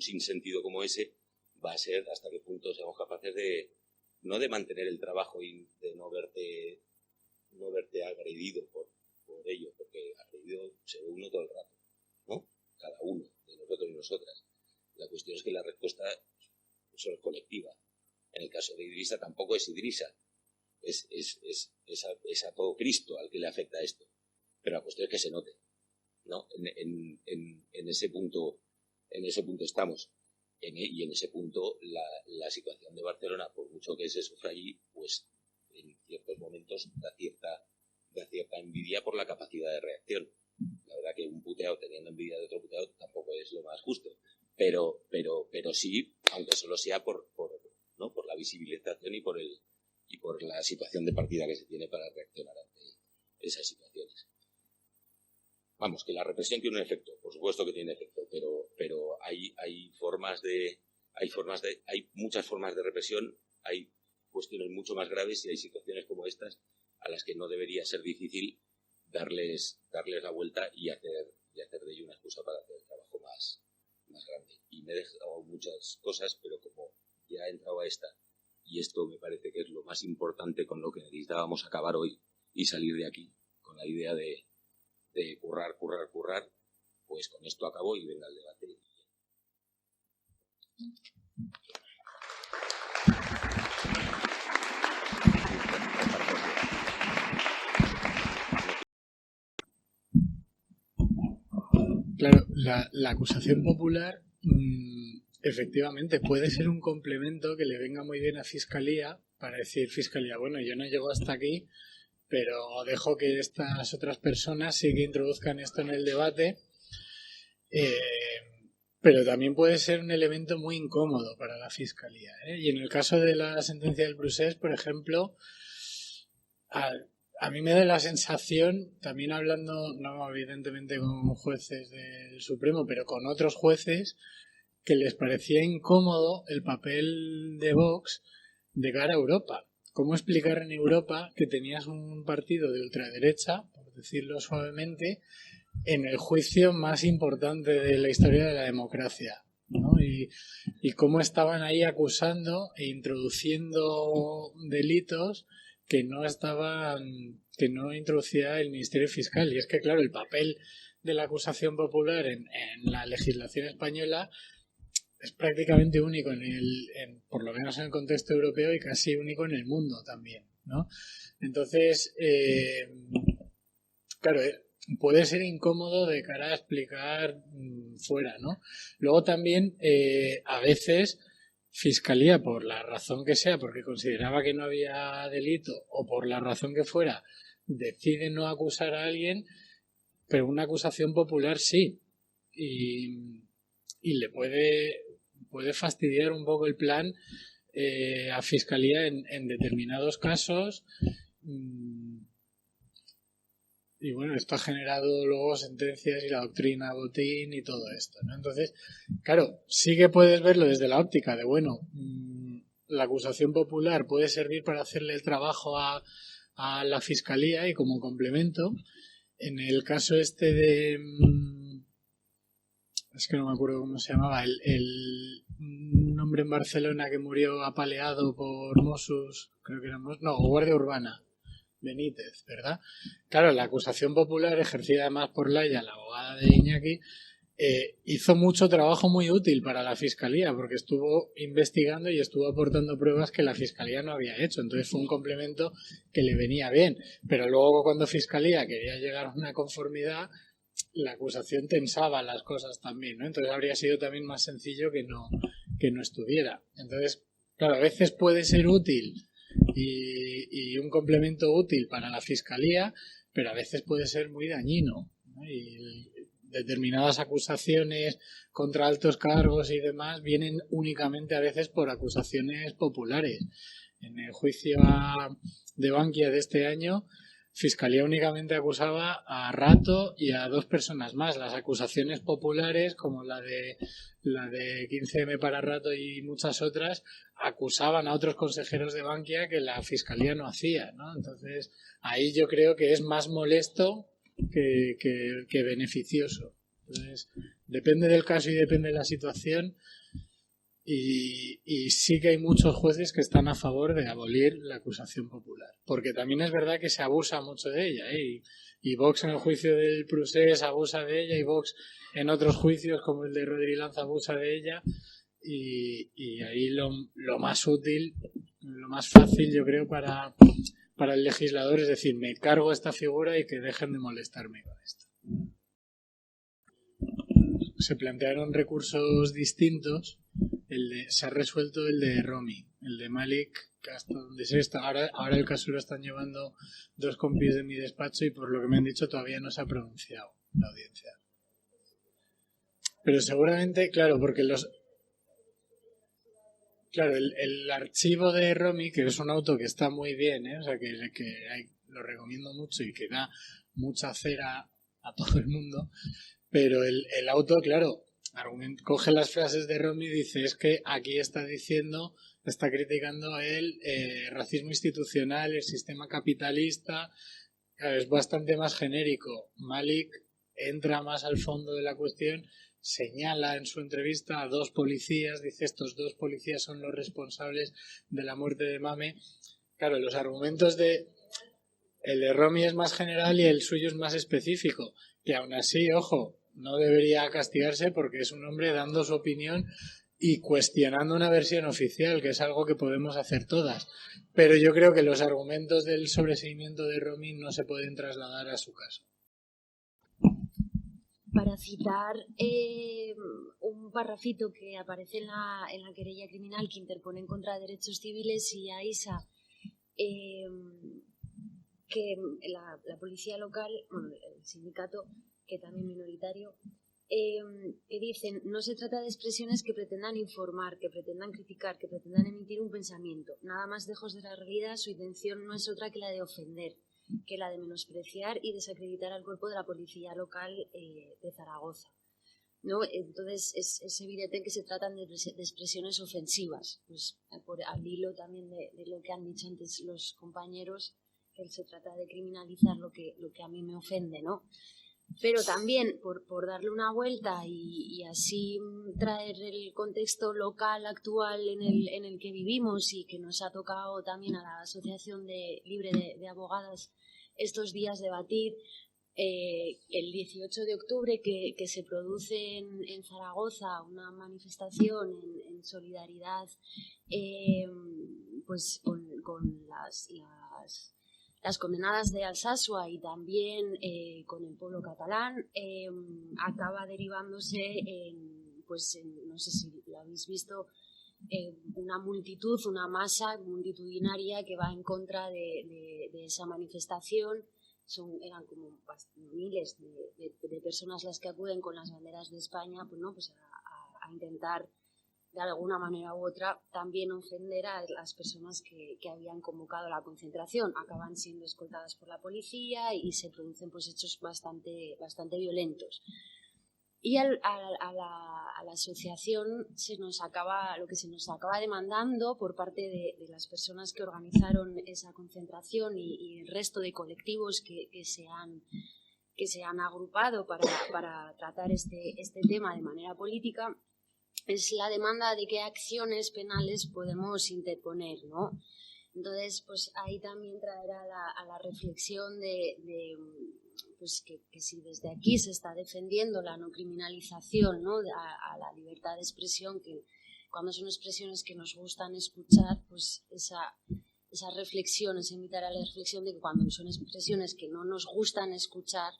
sinsentido como ese va a ser hasta qué punto seamos capaces no de mantener el trabajo y de no verte agredido por ello, porque agredido se ve uno todo el rato, ¿no? Cada uno de nosotros y nosotras. La cuestión es que la respuesta es colectiva. En el caso de Idrisa tampoco es Idrisa, es a todo Cristo al que le afecta esto. Pero la cuestión es que se note, ¿no? En ese punto estamos. Y en ese punto la situación de Barcelona, por mucho que se sufra allí, pues en ciertos momentos da cierta envidia por la capacidad de reacción. La verdad que un puteado teniendo envidia de otro puteado tampoco es lo más justo. Pero sí, aunque solo sea por la visibilización y por la situación de partida que se tiene para reaccionar ante esas situaciones. Vamos, que la represión tiene un efecto, por supuesto que tiene efecto, pero hay muchas formas de represión, hay cuestiones mucho más graves y hay situaciones como estas a las que no debería ser difícil darles la vuelta y hacer de ello una excusa para hacer el trabajo más grande. Y me he dejado muchas cosas, pero como ya he entrado a esta, y esto me parece que es lo más importante con lo que necesitábamos acabar hoy y salir de aquí, con la idea de currar, pues con esto acabo y venga el debate. Claro, la acusación popular efectivamente puede ser un complemento que le venga muy bien a Fiscalía para decir, Fiscalía, bueno, yo no llego hasta aquí, pero dejo que estas otras personas sí que introduzcan esto en el debate, pero también puede ser un elemento muy incómodo para la Fiscalía, ¿eh? Y en el caso de la sentencia del Procés, por ejemplo, a mí me da la sensación, también hablando, no evidentemente con jueces del Supremo, pero con otros jueces, que les parecía incómodo el papel de Vox de cara a Europa. ¿Cómo explicar en Europa que tenías un partido de ultraderecha, por decirlo suavemente, en el juicio más importante de la historia de la democracia, ¿no? Y cómo estaban ahí acusando e introduciendo delitos que no introducía el Ministerio Fiscal? Y es que, claro, el papel de la acusación popular en la legislación española es prácticamente único por lo menos en el contexto europeo, y casi único en el mundo también, ¿no? Entonces, claro, puede ser incómodo de cara a explicar fuera, ¿no? Luego también, a veces, Fiscalía, por la razón que sea, porque consideraba que no había delito, o por la razón que fuera, decide no acusar a alguien, pero una acusación popular sí. Y le puede fastidiar un poco el plan a Fiscalía en determinados casos. Y bueno, esto ha generado luego sentencias y la doctrina Botín y todo esto, ¿no? Entonces, claro, sí que puedes verlo desde la óptica de, bueno, la acusación popular puede servir para hacerle el trabajo a la Fiscalía y como complemento. En el caso este de... es que no me acuerdo cómo se llamaba, no hombre en Barcelona que murió apaleado por Mossos, creo que era Guardia Urbana, Benítez, ¿verdad? Claro, la acusación popular ejercida además por Laia, la abogada de Iñaki, hizo mucho trabajo muy útil para la Fiscalía, porque estuvo investigando y estuvo aportando pruebas que la Fiscalía no había hecho. Entonces fue un complemento que le venía bien. Pero luego cuando Fiscalía quería llegar a una conformidad, la acusación tensaba las cosas también, ¿no? Entonces habría sido también más sencillo que no estuviera. Entonces, claro, a veces puede ser útil y un complemento útil para la Fiscalía, pero a veces puede ser muy dañino, ¿no? Y determinadas acusaciones contra altos cargos y demás vienen únicamente a veces por acusaciones populares. En el juicio de Bankia de este año, Fiscalía únicamente acusaba a Rato y a 2 personas más. Las acusaciones populares, como la de 15M para Rato y muchas otras, acusaban a otros consejeros de Bankia que la Fiscalía no hacía, ¿no? Entonces, ahí yo creo que es más molesto que beneficioso. Entonces, depende del caso y depende de la situación, y sí que hay muchos jueces que están a favor de abolir la acusación popular, porque también es verdad que se abusa mucho de ella, y Vox en el juicio del Prusés abusa de ella, y Vox en otros juicios como el de Rodri Lanza abusa de ella, y ahí lo más útil, lo más fácil yo creo para el legislador es decir, me cargo esta figura y que dejen de molestarme con esto. Se plantearon recursos distintos. Se ha resuelto el de Romy, el de Malik, que hasta donde sé está. Ahora el caso lo están llevando 2 compis de mi despacho y por lo que me han dicho todavía no se ha pronunciado la audiencia. Pero seguramente, claro, porque Claro, el archivo de Romy, que es un auto que está muy bien, o sea, lo recomiendo mucho y que da mucha cera a todo el mundo, pero el auto, claro, coge las frases de Romy y dice, es que aquí está criticando el racismo institucional, el sistema capitalista, claro, es bastante más genérico. Malik entra más al fondo de la cuestión, señala en su entrevista a 2 policías, dice estos 2 policías son los responsables de la muerte de Mame. Claro, los argumentos el de Romy es más general y el suyo es más específico, que aún así, ojo, no debería castigarse porque es un hombre dando su opinión y cuestionando una versión oficial, que es algo que podemos hacer todas. Pero yo creo que los argumentos del sobreseimiento de Romy no se pueden trasladar a su caso. Para citar un parrafito que aparece en la querella criminal que interponen contra derechos civiles y AISA, que la policía local, el sindicato, que también minoritario, que dicen, no se trata de expresiones que pretendan informar, que pretendan criticar, que pretendan emitir un pensamiento. Nada más lejos de la realidad, su intención no es otra que la de ofender, que la de menospreciar y desacreditar al cuerpo de la policía local de Zaragoza, ¿no? Entonces es evidente que se tratan de expresiones ofensivas, pues al hilo también de lo que han dicho antes los compañeros, que se trata de criminalizar lo que a mí me ofende, ¿no? Pero también, por darle una vuelta y así traer el contexto local actual en el que vivimos y que nos ha tocado también a la Asociación Libre de Abogadas estos días debatir, el 18 de octubre que se produce en Zaragoza una manifestación en solidaridad pues con las condenadas de Alsasua y también con el pueblo catalán, acaba derivándose no sé si lo habéis visto, una masa multitudinaria que va en contra de esa manifestación. Eran como miles de personas las que acuden con las banderas de España, pues a intentar de alguna manera u otra también ofender a las personas que habían convocado la concentración. Acaban siendo escoltadas por la policía y se producen pues hechos bastante violentos. Y a la asociación lo que se nos acaba demandando por parte de las personas que organizaron esa concentración y el resto de colectivos que se han agrupado para tratar este tema de manera política, es la demanda de qué acciones penales podemos interponer, ¿no? Entonces, pues ahí también traerá a la reflexión de pues que si desde aquí se está defendiendo la no criminalización, ¿no? A la libertad de expresión, que cuando son expresiones que nos gustan escuchar, pues esa reflexión, es invitar a la reflexión de que cuando son expresiones que no nos gustan escuchar,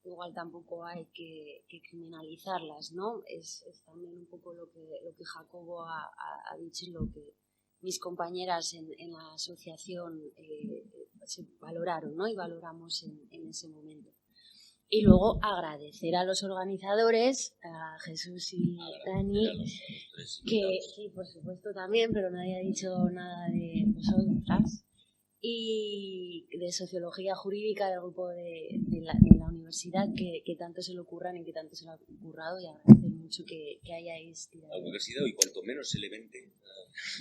igual tampoco hay que criminalizarlas, ¿no? Es también un poco lo que Jacobo ha dicho y lo que mis compañeras en la asociación valoraron, ¿no? Y valoramos en ese momento. Y luego agradecer a los organizadores, a Jesús y Dani, que sí, por supuesto también, pero nadie ha dicho nada de vosotras, y de sociología jurídica del grupo de la universidad, que tanto se lo ocurran y que tanto se lo ha currado, y agradecer mucho que hayáis tirado. La universidad, y cuanto menos se le vende.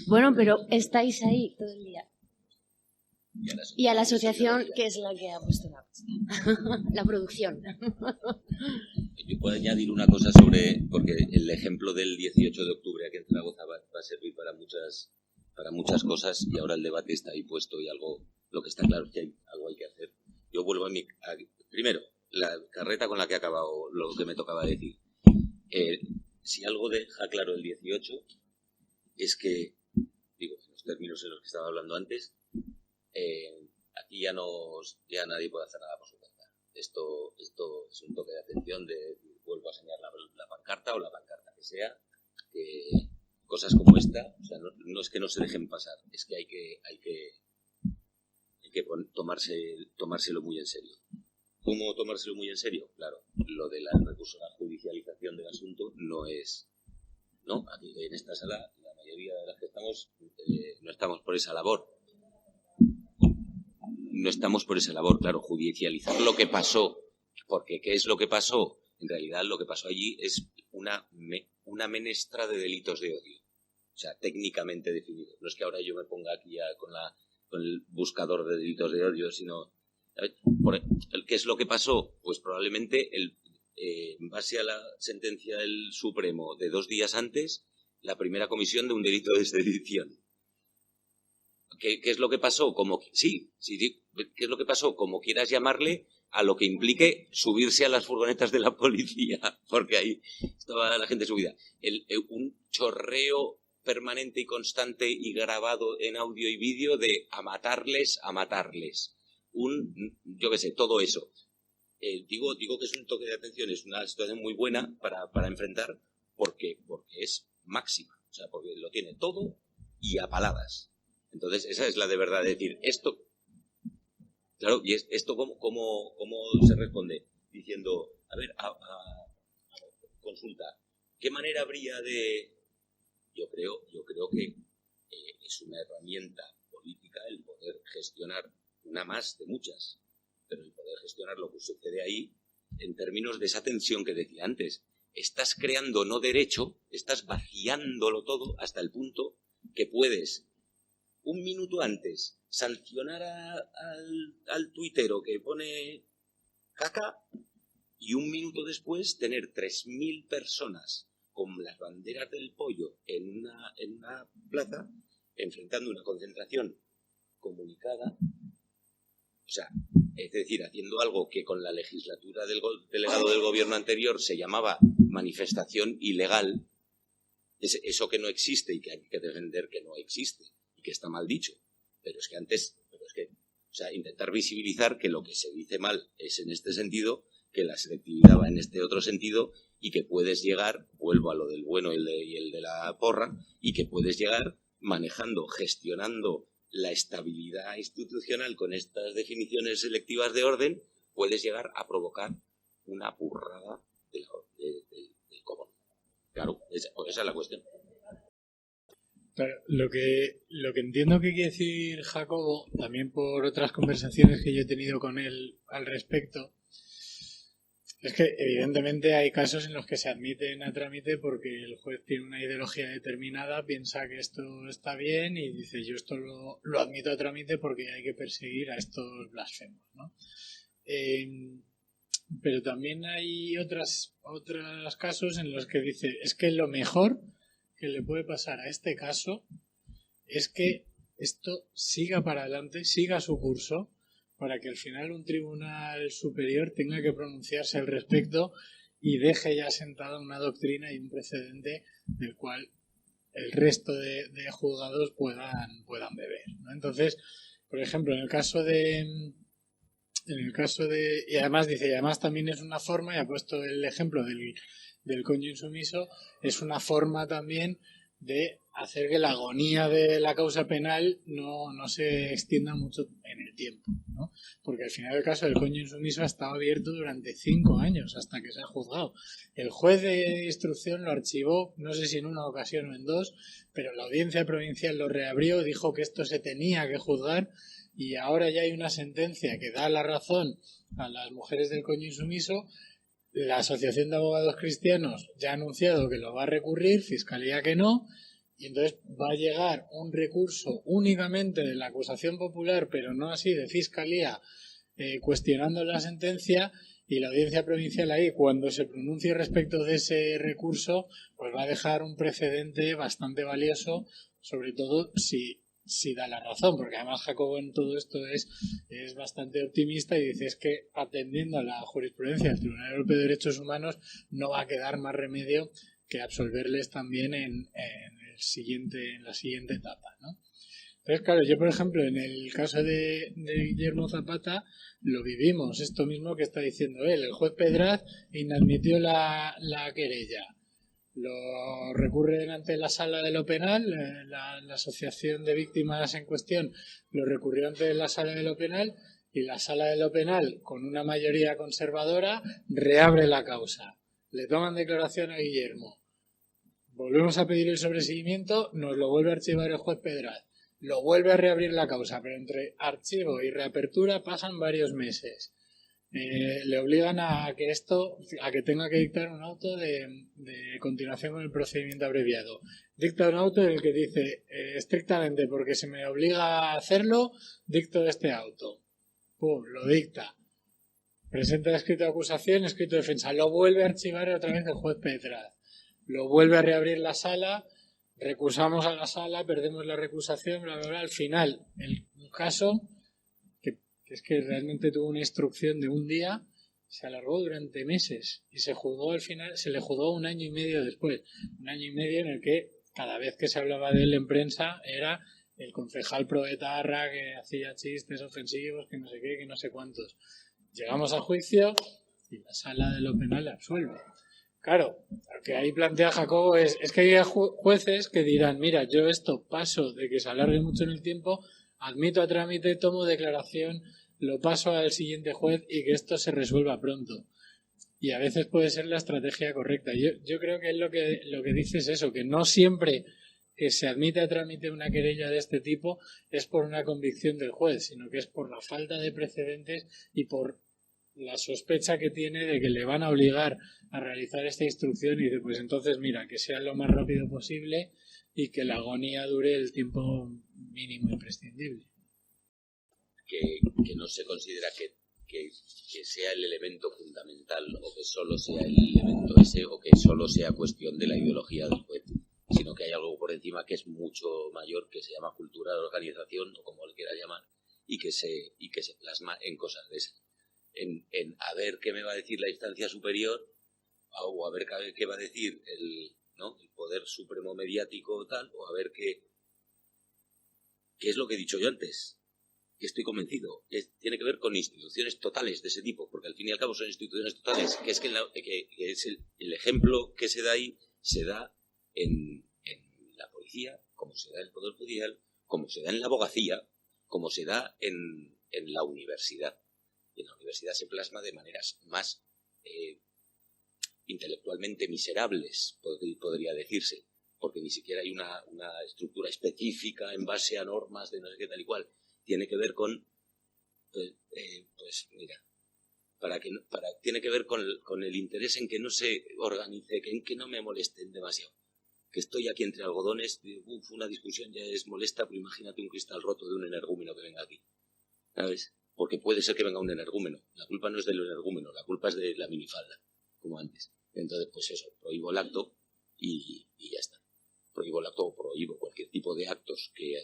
Bueno, pero estáis ahí todo el día. Y a la asociación, que es la que ha puesto la producción. Yo puedo añadir una cosa porque el ejemplo del 18 de octubre aquí en Zaragoza va a servir para muchas cosas, y ahora el debate está ahí puesto y lo que está claro es que algo hay que hacer. Yo vuelvo primero, la carreta con la que he acabado lo que me tocaba decir. Si algo deja claro el 18 es que, digo, en los términos en los que estaba hablando antes, aquí ya nadie puede hacer nada por su cuenta. Esto es un toque de atención vuelvo a señalar la pancarta o la pancarta que sea, que cosas como esta, o sea, no es que no se dejen pasar, es que hay que tomárselo muy en serio. ¿Cómo tomárselo muy en serio? Claro, lo de la judicialización del asunto no es, ¿no? Aquí en esta sala, la mayoría de las que estamos, no estamos por esa labor. No estamos por esa labor, claro, judicializar lo que pasó, porque ¿qué es lo que pasó? En realidad lo que pasó allí es una menestra de delitos de odio, o sea, técnicamente definido. No es que ahora yo me ponga aquí ya con el buscador de delitos de odio, sino, ¿qué es lo que pasó? Pues probablemente, en base a la sentencia del Supremo de 2 días antes, la primera comisión de un delito de sedición. ¿Qué es lo que pasó? ¿Qué es lo que pasó? Como quieras llamarle, a lo que implique subirse a las furgonetas de la policía, porque ahí estaba la gente subida. Un chorreo permanente y constante y grabado en audio y vídeo de a matarles. Yo qué sé, todo eso. Digo que es un toque de atención, es una situación muy buena para enfrentar, porque es máxima. O sea, porque lo tiene todo y a paladas. Entonces, esa es la de verdad, de decir, esto, claro, y esto ¿cómo se responde? Diciendo, a ver, consulta, ¿qué manera habría de...? Yo creo que es una herramienta política el poder gestionar, una más de muchas, pero el poder gestionar lo que sucede ahí en términos de esa tensión que decía antes. Estás creando no derecho, estás vaciándolo todo hasta el punto que puedes... un minuto antes sancionar al tuitero que pone caca, y un minuto después tener 3.000 personas con las banderas del pollo en una plaza enfrentando una concentración comunicada, o sea, es decir, haciendo algo que con la legislatura del delegado del gobierno anterior se llamaba manifestación ilegal, eso que no existe y que hay que defender que no existe. Que está mal dicho, pero es que o sea, intentar visibilizar que lo que se dice mal es en este sentido, que la selectividad va en este otro sentido, y que puedes llegar, vuelvo a lo del bueno y el de la porra, y que puedes llegar gestionando la estabilidad institucional con estas definiciones selectivas de orden, puedes llegar a provocar una burrada del común. Claro, esa es la cuestión. Claro, lo que entiendo que quiere decir Jacobo, también por otras conversaciones que yo he tenido con él al respecto, es que evidentemente hay casos en los que se admiten a trámite porque el juez tiene una ideología determinada, piensa que esto está bien y dice yo esto lo admito a trámite porque hay que perseguir a estos blasfemos, ¿no? Pero también hay otros casos en los que dice es que lo mejor que le puede pasar a este caso es que esto siga para adelante, siga su curso, para que al final un tribunal superior tenga que pronunciarse al respecto y deje ya sentada una doctrina y un precedente del cual el resto de juzgados puedan beber, ¿no? Entonces, por ejemplo, en el caso de y además dice, y además también es una forma, y ha puesto el ejemplo del coño insumiso, es una forma también de hacer que la agonía de la causa penal no se extienda mucho en el tiempo, ¿no? Porque al final el caso del coño insumiso ha estado abierto durante 5 años hasta que se ha juzgado. El juez de instrucción lo archivó, no sé si en una ocasión o en 2, pero la audiencia provincial lo reabrió, dijo que esto se tenía que juzgar y ahora ya hay una sentencia que da la razón a las mujeres del coño insumiso. La Asociación de Abogados Cristianos ya ha anunciado que lo va a recurrir, Fiscalía que no, y entonces va a llegar un recurso únicamente de la acusación popular, pero no así de Fiscalía, cuestionando la sentencia, y la Audiencia Provincial ahí, cuando se pronuncie respecto de ese recurso, pues va a dejar un precedente bastante valioso, sobre todo si da la razón, porque además Jacobo en todo esto es bastante optimista y dice es que atendiendo a la jurisprudencia del Tribunal Europeo de Derechos Humanos no va a quedar más remedio que absolverles también en la siguiente etapa, ¿no? Entonces, claro, yo por ejemplo en el caso de Guillermo Zapata lo vivimos, esto mismo que está diciendo él, el juez Pedraz inadmitió la querella. Lo recurren ante la sala de lo penal, la asociación de víctimas en cuestión lo recurrió ante la sala de lo penal y la sala de lo penal, con una mayoría conservadora, reabre la causa. Le toman declaración a Guillermo. Volvemos a pedir el sobreseguimiento, nos lo vuelve a archivar el juez Pedraz. Lo vuelve a reabrir la causa, pero entre archivo y reapertura pasan varios meses. Le obligan a que tenga que dictar un auto de continuación con el procedimiento abreviado. Dicta un auto en el que dice estrictamente porque se me obliga a hacerlo, dicto este auto. Pum, lo dicta. Presenta el escrito de acusación, escrito de defensa. Lo vuelve a archivar otra vez el juez Pedraz. Lo vuelve a reabrir la sala, recusamos a la sala, perdemos la recusación, bla, bla, bla. Al final, el caso que es que realmente tuvo una instrucción de un día, se alargó durante meses y se juzgó al final, se le juzgó 1 año y medio después. 1 año y medio en el que cada vez que se hablaba de él en prensa era el concejal proetarra que hacía chistes ofensivos, que no sé qué, que no sé cuántos. Llegamos a juicio y la sala de lo penal le absuelve. Claro, lo que ahí plantea Jacobo es que hay jueces que dirán, mira, yo esto paso de que se alargue mucho en el tiempo, admito a trámite, tomo declaración, lo paso al siguiente juez y que esto se resuelva pronto. Y a veces puede ser la estrategia correcta. Yo creo que lo que dice es eso, que no siempre que se admite a trámite una querella de este tipo es por una convicción del juez, sino que es por la falta de precedentes y por la sospecha que tiene de que le van a obligar a realizar esta instrucción y dice, pues entonces mira, que sea lo más rápido posible y que la agonía dure el tiempo mínimo imprescindible. Que no se considera que sea el elemento fundamental o que solo sea el elemento ese o que solo sea cuestión de la ideología del juez, sino que hay algo por encima que es mucho mayor, que se llama cultura de organización o como le quiera llamar, y que se plasma en cosas de esas. En a ver qué me va a decir la instancia superior o a ver qué va a decir el poder supremo mediático o tal, o a ver qué es lo que he dicho yo antes, que estoy convencido, tiene que ver con instituciones totales de ese tipo, porque al fin y al cabo son instituciones totales, que es que es el ejemplo que se da ahí, se da en la policía, como se da en el Poder Judicial, como se da en la abogacía, como se da en la universidad. Y en la universidad se plasma de maneras más intelectualmente miserables, podría decirse, porque ni siquiera hay una estructura específica en base a normas de no sé qué tal y cual. Tiene que ver con, tiene que ver con el interés en que no se organice, en que no me molesten demasiado. Que estoy aquí entre algodones, una discusión ya es molesta, pero imagínate un cristal roto de un energúmeno que venga aquí, ¿sabes? Porque puede ser que venga un energúmeno. La culpa no es del energúmeno, la culpa es de la minifalda, como antes. Entonces, pues eso, prohíbo el acto y ya está. prohíbo el acto o prohíbo cualquier tipo de actos que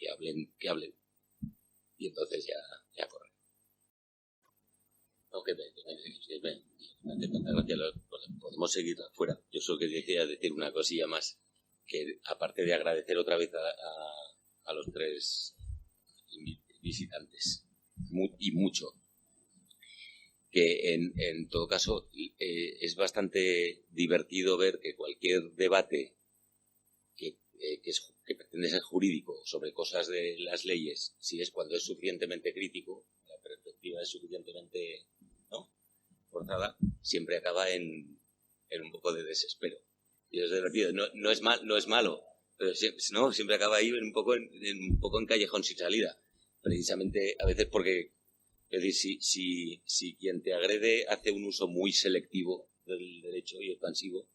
hablen. Y entonces ya corre. Aunque me hace tanta gracia, podemos seguir afuera. Yo solo quería decir una cosilla más, que aparte de agradecer otra vez a los tres visitantes, y mucho, que en todo caso es bastante divertido ver que cualquier debate que pretende ser jurídico sobre cosas de las leyes, si es cuando es suficientemente crítico, la perspectiva es suficientemente forzada, siempre acaba en un poco de desespero. Y es divertido, no es malo, pero siempre acaba ahí un poco en callejón sin salida. Precisamente a veces porque, es decir, si quien te agrede hace un uso muy selectivo del derecho y expansivo,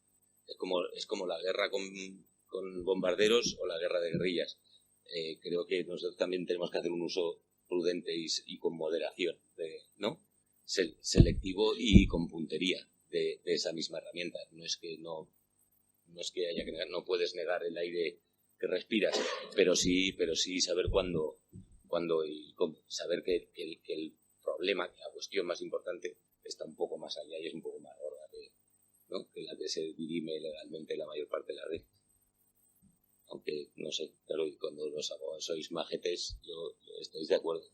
es como la guerra con bombarderos o la guerra de guerrillas. Creo que nosotros también tenemos que hacer un uso prudente y con moderación, ¿no? Selectivo y con puntería de esa misma herramienta. No es que haya que negar, no puedes negar el aire que respiras, pero sí saber cuándo y cómo. Saber que el problema, que la cuestión más importante está un poco más allá y es un poco más gorda, ¿no? Que la que se dirime legalmente la mayor parte de las veces. Aunque, no sé, claro, cuando los abogados sois majetes, yo estoy de acuerdo.